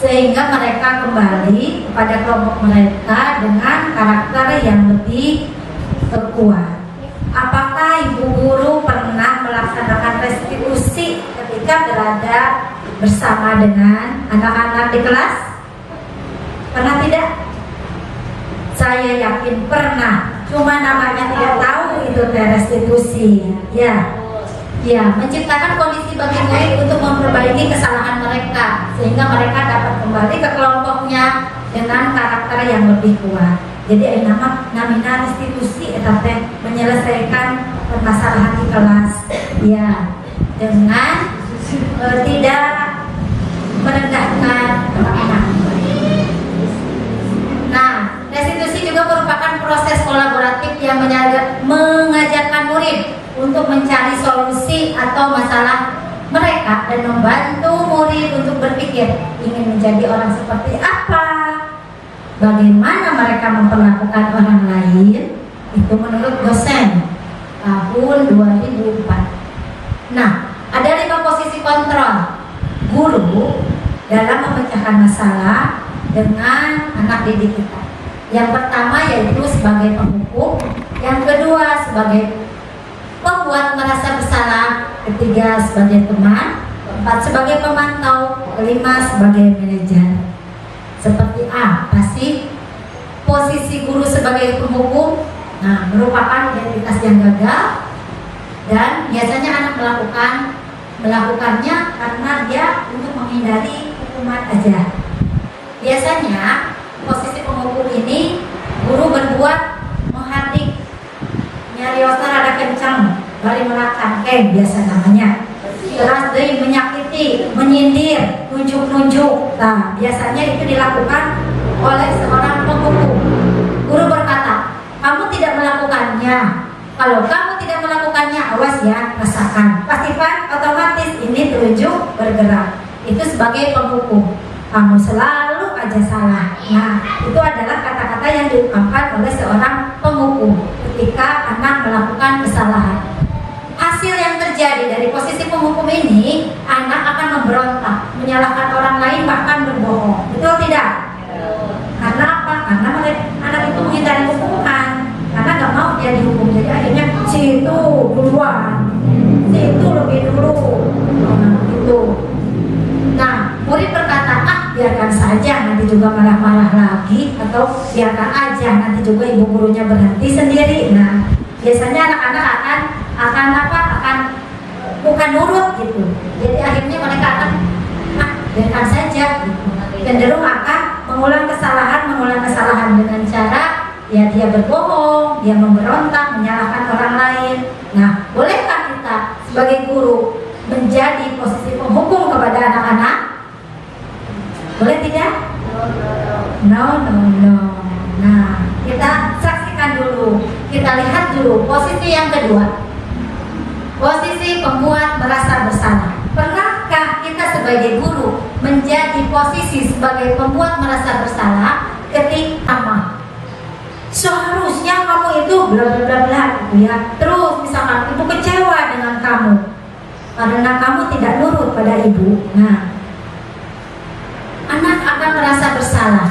sehingga mereka kembali kepada kelompok mereka dengan karakter yang lebih kuat. Apakah Ibu Guru pernah melaksanakan restitusi ketika berada bersama dengan anak-anak di kelas? Pernah tidak? Saya yakin pernah, cuma namanya tidak tahu itu restitusi. Ya, menciptakan kondisi bagi murid untuk memperbaiki kesalahan mereka sehingga mereka dapat kembali ke kelompoknya dengan karakter yang lebih kuat. Jadi namanya restitusi etape menyelesaikan permasalahan di kelas ya dengan tidak merendahkan anak-anak. Nah, restitusi juga merupakan proses kolaboratif yang mengajarkan murid untuk mencari solusi atau masalah mereka dan membantu murid untuk berpikir ingin menjadi orang seperti apa, bagaimana mereka memperlakukan orang lain. Itu menurut dosen tahun 2004. Nah, ada 5 posisi kontrol guru dalam memecahkan masalah dengan anak didik kita. Yang pertama yaitu sebagai penghukum, yang kedua sebagai pembuat merasa bersalah, ketiga sebagai teman, keempat sebagai pemantau, kelima sebagai manajer. Seperti apa sih posisi guru sebagai penghukum? Nah, merupakan identitas yang gagal dan biasanya anak melakukannya karena dia untuk menghindari hukuman aja. Biasanya posisi penghukum ini guru berbuat menghardik, nyariosna rada kencang, bari meratangke biasa namanya. Terus dari menyakiti, menyindir, nunjuk-nunjuk. Nah, biasanya itu dilakukan oleh seorang penghukum. Guru berkata, kamu tidak melakukannya. Kalau kamu tidak melakukannya, awas ya, rasakan. Pastikan otomatis ini telunjuk bergerak. Itu sebagai penghukum. Kamu selalu aja salah. Nah, itu adalah kata-kata yang diungkapkan oleh seorang penghukum ketika anak melakukan kesalahan. Hasil yang terjadi dari posisi penghukum ini, anak akan memberontak, menyalahkan orang lain, bahkan berbohong. Betul tidak? Karena apa? Karena anak itu menghindari hukuman, karena gak mau dia dihukum. Jadi akhirnya si itu duluan, si itu lebih dulu. Nah, gitu. Nah, murid berkata, biarkan saja, nanti juga marah-marah lagi, atau biarkan aja, nanti juga ibu gurunya berhenti sendiri. Nah, biasanya anak-anak akan bukan nurut gitu. Jadi akhirnya mereka akan biarkan saja gitu. Cenderung akan mengulang kesalahan dengan cara ya dia berbohong, dia memberontak, menyalahkan orang lain. Nah, bolehkah kita sebagai guru menjadi posisi penghukum kepada anak-anak? Boleh tidak? No. Nah, kita saksikan posisikan dulu. Kita lihat dulu posisi yang kedua. Posisi pembuat merasa bersalah. Pernahkah kita sebagai guru menjadi posisi sebagai pembuat merasa bersalah ketika seharusnya kamu itu bla bla bla bla gitu ya. Terus misalkan ibu kecewa dengan kamu karena kamu tidak nurut pada ibu. Nah, anak akan merasa bersalah.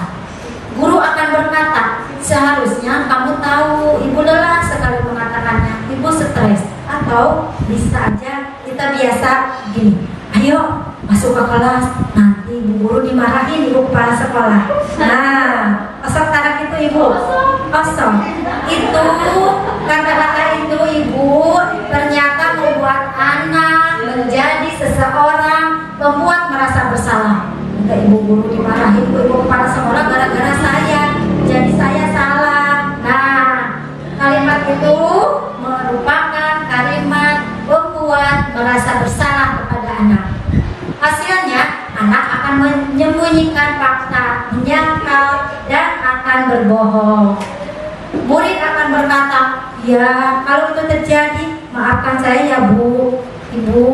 Guru akan berkata, seharusnya kamu tahu ibu lelah sekali mengatakannya, ibu stres. Atau bisa aja kita biasa gini, ayo masuk ke kelas, nanti ibu guru dimarahin ibu kepala sekolah. Nah, kosong tarik itu ibu, kosong. Itu kata-kata itu ibu ternyata membuat anak menjadi seseorang pembuat merasa bersalah. Enggak, ibu guru dimarahin ibu kepala sekolah gara-gara saya, jadi saya salah. Nah, kalimat itu merupakan kalimat membuat merasa bersalah kepada anak. Hasilnya, anak akan menyembunyikan fakta, menyangkal, dan akan berbohong. Murid akan berkata, ya kalau itu terjadi, maafkan saya ya bu, ibu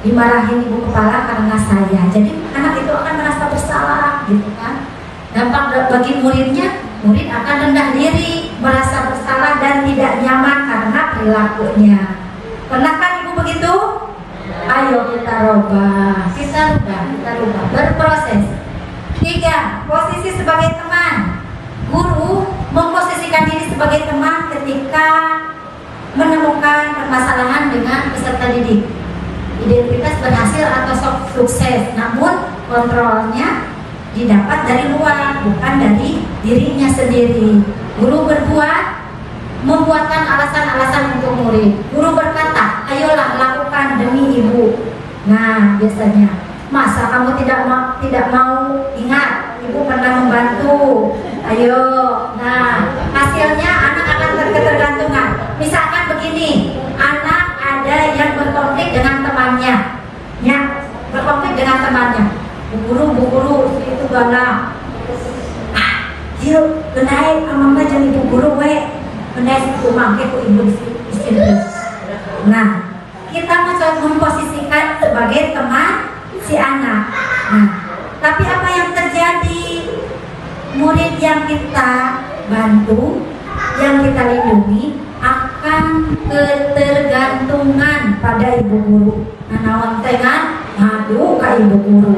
dimarahin ibu kepala karena saya. Jadi anak itu akan merasa bersalah, gitu kan? Dampak bagi muridnya, murid akan rendah diri, merasa bersalah dan tidak nyaman karena perilakunya. Pernah kan ibu begitu? Ayo kita rubah, berproses. 3. Posisi sebagai teman. Guru memposisikan diri sebagai teman ketika menemukan permasalahan dengan peserta didik. Identitas berhasil atau sukses, namun kontrolnya didapat dari luar, bukan dari dirinya sendiri. Guru membuatkan alasan-alasan untuk murid. Guru berkata, ayolah lakukan demi ibu. Nah, biasanya, masa kamu tidak mau ingat, ibu pernah membantu. Ayo. Nah, hasilnya anak akan ketergantungan. Misalkan begini, anak ada yang berkonflik dengan temannya, ya, berkonflik dengan temannya. Bu guru itu galak. Yuk, kenai amangga jeung ibu guru we. Kenai kumangke ku ibu istri. Nah, kita memposisikan sebagai teman si anak. Nah, tapi apa yang terjadi? Murid yang kita bantu, yang kita lindungi akan ketergantungan pada ibu guru. Nah, naon teh kan ngadu ka ibu guru.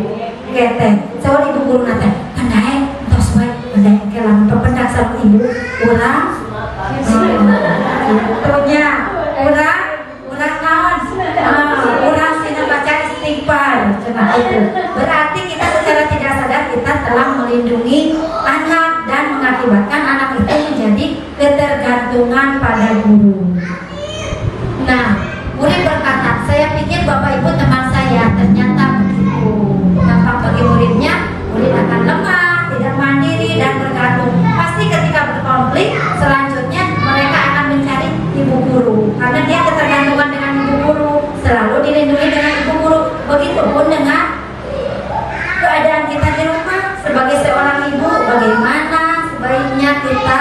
Kete, soal ibu guru nate, kenai tos we, kenai kelam pependak sama ibu, urang, itunya, urang naon, urang sina baca istighfar, cenah itu. Berarti kita secara tidak sadar kita telah melindungi anak dan mengakibatkan anak itu menjadi ketergantungan pada guru. Nah, murid berkata, saya pikir bapak ibu teman saya, ternyata begitu. Dampak bagi muridnya, murid akan lemah, tidak mandiri dan bergantung. Pasti ketika berkonflik, selanjutnya mereka akan mencari ibu guru, karena dia ketergantungan dengan ibu guru, selalu dilindungi dengan ibu guru. Begitupun dengan keadaan kita di rumah sebagai seorang ibu, bagaimana sebaiknya kita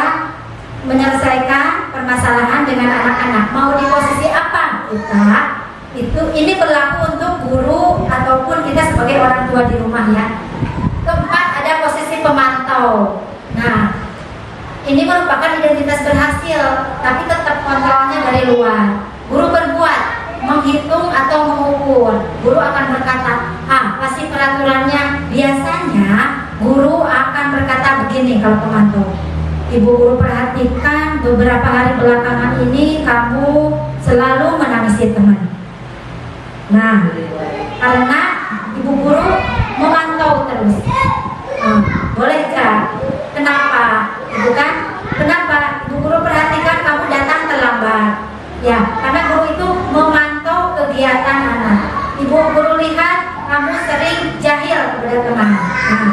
menyelesaikan permasalahan dengan anak-anak. Mau di posisi apa kita? Ini berlaku untuk guru ataupun kita sebagai orang tua di rumah ya. Keempat, ada posisi pemantau. Nah, ini merupakan identitas berhasil, tapi tetap kontrolnya dari luar. Guru berbuat, menghitung atau mengukur. Guru akan berkata, kasih peraturannya. Biasanya guru akan berkata begini kalau pemantau. Ibu guru perhatikan beberapa hari belakangan ini kamu selalu menangisi teman. Nah, karena ibu guru memantau terus. Bolehkah? Kenapa? Ibu kan? Kenapa? Ibu guru perhatikan kamu datang terlambat. Ya, karena guru itu memantau kegiatan anak. Ibu guru lihat kamu sering jahil kepada teman. Nah,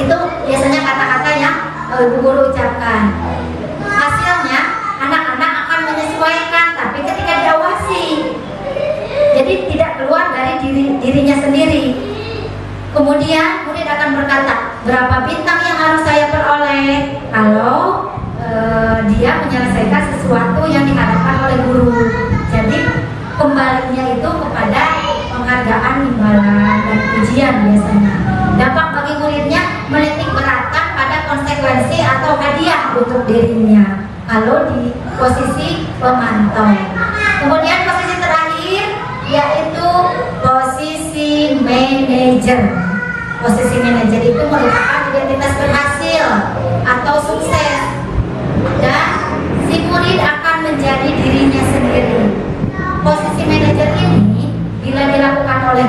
itu biasanya kata-kata yang ibu guru ucapkan. Hasilnya anak-anak akan menyesuaikan, tapi ketika diawasi, jadi tidak keluar dari dirinya sendiri. Kemudian murid akan berkata, berapa bintang yang harus saya peroleh kalau dia menyelesaikan sesuatu yang diharapkan oleh guru. Jadi kembalinya itu kepada penghargaan, imbalan, dan pujian biasanya. Dampak bagi muridnya menitik beratkan pada konsekuensi atau hadiah untuk dirinya kalau di posisi pemantau. Kemudian posisi terakhir yaitu posisi manajer. Posisi manajer itu merupakan identitas berhasil atau sukses, dan si murid akan menjadi dirinya sendiri. Posisi manajer ini bila dilakukan oleh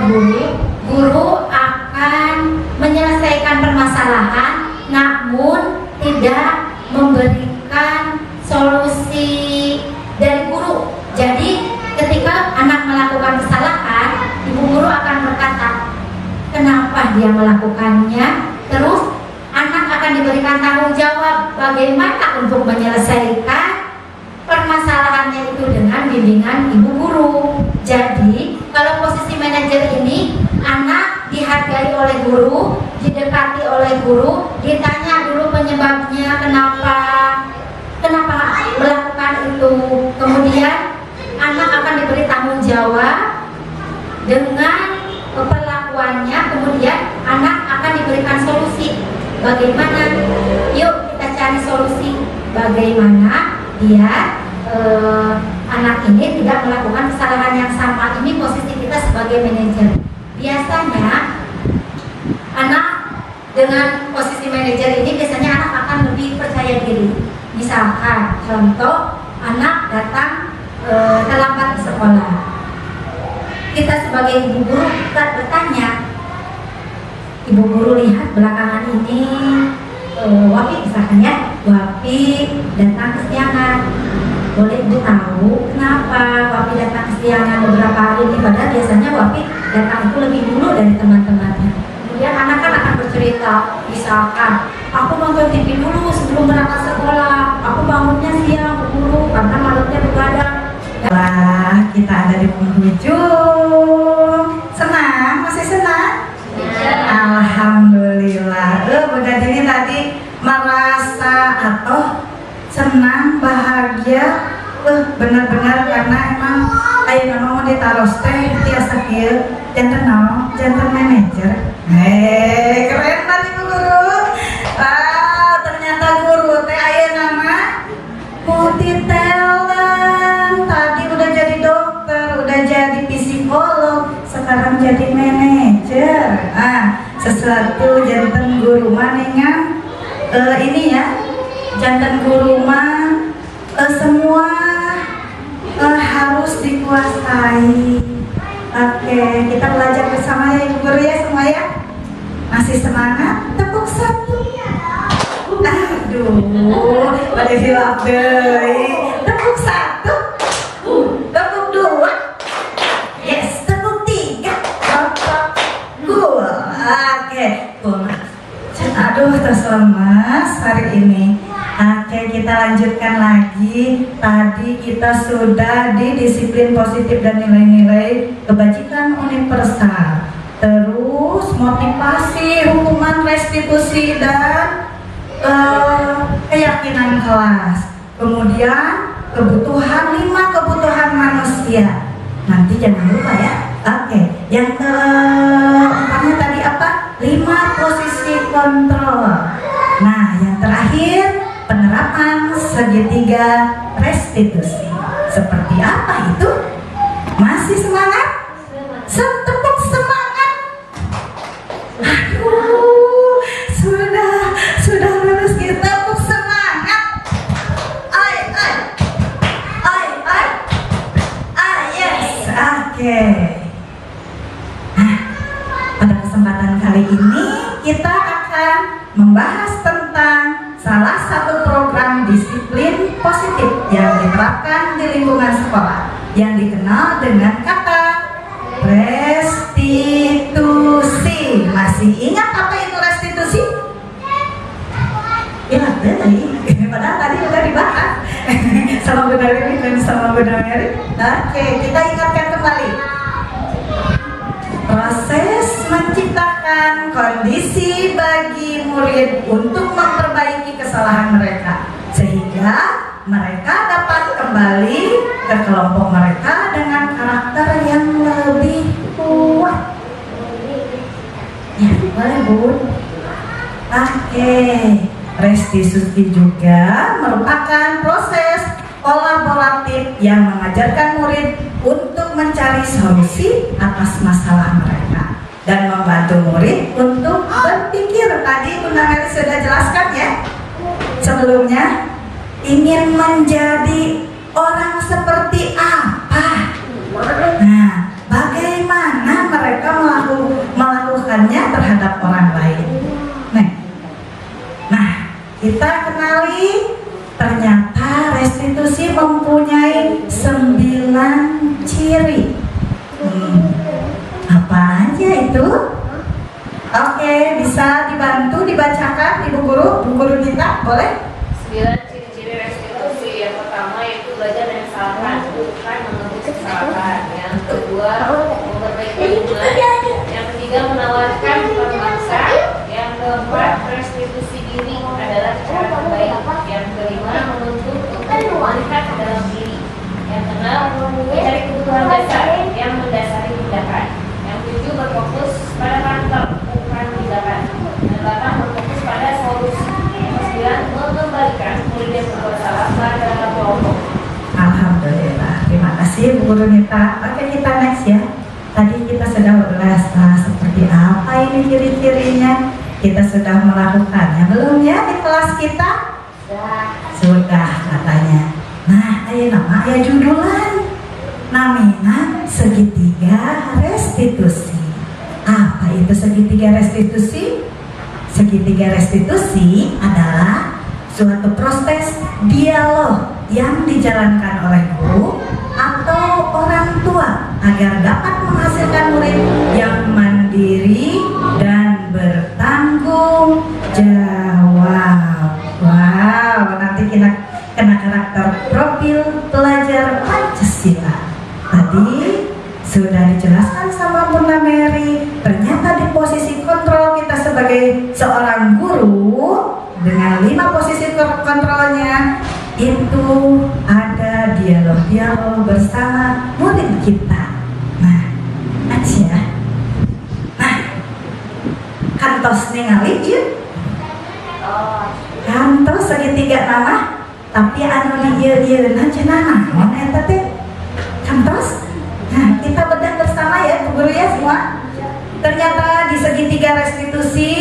guru akan menyelesaikan permasalahan namun tidak memberikan solusi dari guru. Jadi ketika anak melakukan kesalahan, ibu guru akan berkata kenapa dia melakukannya, terus anak akan diberikan tanggung jawab bagaimana untuk menyelesaikan permasalahannya itu dengan bimbingan ibu guru. Jadi kalau posisi manajer ini, anak dihargai oleh guru, didekati oleh guru, ditanya dulu penyebabnya, kenapa melakukan itu, kemudian anak akan diberi tanggung jawab dengan perlakuannya, kemudian anak akan diberikan solusi bagaimana, yuk kita cari solusi bagaimana biar anak ini tidak melakukan kesalahan yang sama. Ini posisi kita sebagai manajer. Biasanya anak dengan posisi manajer ini biasanya anak akan lebih percaya diri. Misalkan contoh, anak datang terlambat di sekolah, kita sebagai ibu guru kita bertanya, ibu guru lihat belakangan ini Wapi misalkan ya, Wapi datang kesiangan, boleh ibu tahu kenapa Wapi datang kesiangan beberapa hari ini, padahal biasanya Wapi datang itu lebih dulu dari teman-temannya. Kemudian anak kan akan bercerita, misalkan aku nonton TV dulu sebelum berangkat sekolah, aku bangunnya siang Bu Guru karena malamnya begadang. Wah, kita ada di penghujung. Senang? Masih senang? Alhamdulillah. Bunda Dini tadi merasa atau senang, bahagia, benar-benar karena emang ayo nama mau ditaruh teh tiasa kieu jantan manajer. Keren banget Ibu Guru. Ternyata guru teh ayo nama multi talent. Tadi udah jadi dokter, udah jadi psikolog, sekarang jadi manajer. Sesuatu jantan guru maningan ini ya, jantan guru mah semua harus dikuasai. Oke, kita belajar bersama ya Ibu Guru ya semua ya. Masih semangat? Tepuk satu. Aduh, pada hilap deh. Tepuk satu. Tepuk dua. Yes, tepuk tiga. Tepuk dua. Oke, aduh terlemas hari ini. Oke, kita lanjutkan lagi. Tadi kita sudah di disiplin positif dan nilai-nilai kebajikan universal. Terus motivasi, hukuman, restitusi, dan keyakinan kelas. Kemudian kebutuhan, 5 kebutuhan manusia. Nanti jangan lupa ya. Oke, yang keempatnya tadi apa? 5 posisi kontrol. Nah, yang terakhir penerapan segitiga restitusi. Seperti apa itu? Masih semangat? Tepuk semangat. Aduh, sudah lulus kita, tepuk semangat. Yes. Oke. Nah, pada kesempatan kali ini kita akan membahas tentang salah satu program disiplin positif yang diterapkan di lingkungan sekolah yang dikenal dengan kata restitusi. Masih ingat apa itu restitusi? Ingat tadi, padahal tadi udah dibahas sama Bunda Riri dan sama Bunda Mary. Oke, kita ingatkan kembali. Proses menciptakan kondisi bagi murid untuk memperbaiki kesalahan mereka sehingga mereka dapat kembali ke kelompok mereka dengan karakter yang lebih kuat. Ya, boleh Bun. Oke, restitusi juga merupakan proses kolaboratif yang mengajarkan murid untuk mencari solusi atas masalah mereka dan membantu murid untuk berpikir. Tadi Bunda Mary sudah jelaskan ya sebelumnya, ingin menjadi orang seperti apa. Nah, bagaimana mereka melakukannya terhadap orang lain. Nah, kita kenali ternyata restitusi mempunyai 9 ciri. Apa aja itu? Oke, bisa dibantu dibacakan Ibu Guru kita, boleh? 9 ciri-ciri restitusi. Yang pertama yaitu belajar dari kesalahan, bukan mengebus kesalahan. Yang kedua, memperbaiki hubungan. Yang ketiga, menawarkan bukan memaksa. Yang keempat, restitusi diri adalah cara terbaik. Yang kelima, menuntut untuk melihat ke dalam diri. Yang keenam, mencari kebutuhan dasar yang mendasari tindakan. Yang tujuh, berfokus pada karakter, bukan tindakan. Yang delapan, berfokus pada solusi. Yang sembilan, mengembalikan murid yang berbuat salah pada kelompok. Alhamdulillah, terima kasih Bu Guru Nita. Oke, kita next ya. Tadi kita sudah berulas seperti apa ini ciri-cirinya. Kita sudah melakukannya belum ya di kelas kita? Sudah katanya. Nah, ayo nama ya judulan. Namanya segitiga restitusi. Apa itu segitiga restitusi? Segitiga restitusi adalah suatu proses dialog yang dijalankan oleh guru atau orang tua agar dapat menghasilkan murid yang mandiri dan bertanggung jawab. Wow, nanti kena karakter profil pelajar Pancasila. Tadi sudah dijelaskan sama Bunda Mary. Ternyata di posisi kontrol kita sebagai seorang guru dengan 5 posisi kontrolnya itu ada dialog bersama murid kita. Nah, aja. Nah, kantos ningali yuk. Kantos segitiga nama, tapi anu di ieu cenah naon eta teh? Kantos. Nah, kita bedah bersama ya, Bu Guru ya semua. Ternyata di segitiga restitusi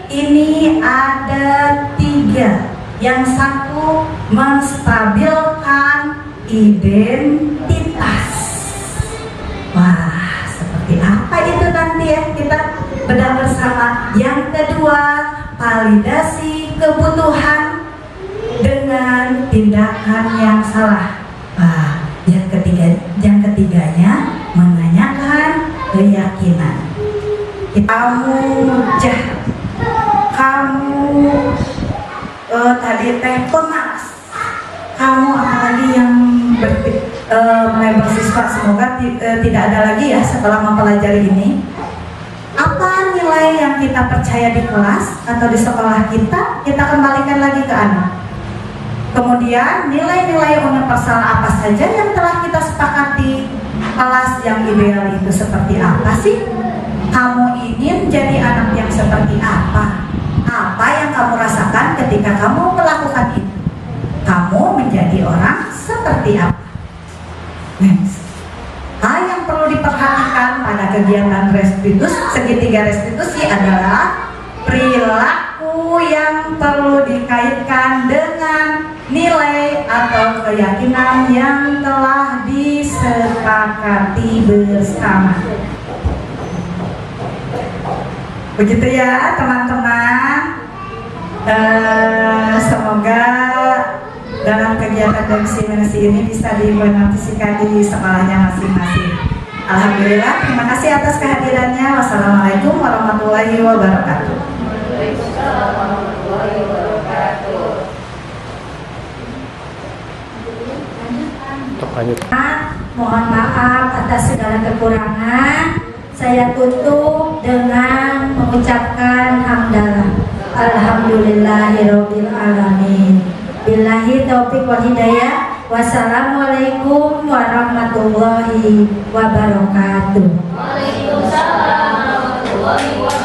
ini ada 3. Yang satu, menstabilkan identitas. Wah, seperti apa itu nanti ya kita bedah bersama. Yang kedua, validasi kebutuhan dengan tindakan yang salah. Wah, yang ketiganya menanyakan keyakinan. Kamu jahat, kamu tadi teh pemalas, kamu apalagi yang mulai bersiswa, semoga tidak ada lagi ya setelah mempelajari ini. Apa nilai yang kita percaya di kelas atau di sekolah kita kembalikan lagi ke anak. Kemudian nilai-nilai universal apa saja yang telah kita sepakati. Kelas yang ideal itu seperti apa sih? Kamu ingin jadi anak yang seperti apa? Apa yang kamu rasakan ketika kamu melakukan itu? Kamu menjadi orang seperti apa? Next. Hal yang perlu diperhatikan pada kegiatan segitiga restitusi adalah perilaku yang perlu dikaitkan dengan nilai atau keyakinan yang telah disepakati bersama. Begitu ya teman-teman. Semoga dalam kegiatan demonstrasi ini bisa diimplementasikan di sekolahnya masing-masing. Alhamdulillah, terima kasih atas kehadirannya. Wassalamualaikum warahmatullahi wabarakatuh. Waalaikumsalam warahmatullahi wabarakatuh. Mohon maaf atas segala kekurangan. Saya tutup dengan mengucapkan hamdalah. Alhamdulillahirabbil alamin. Billahi taufiq wal hidayah. Wassalamualaikum warahmatullahi wabarakatuh. Waalaikumsalam warahmatullahi wabarakatuh.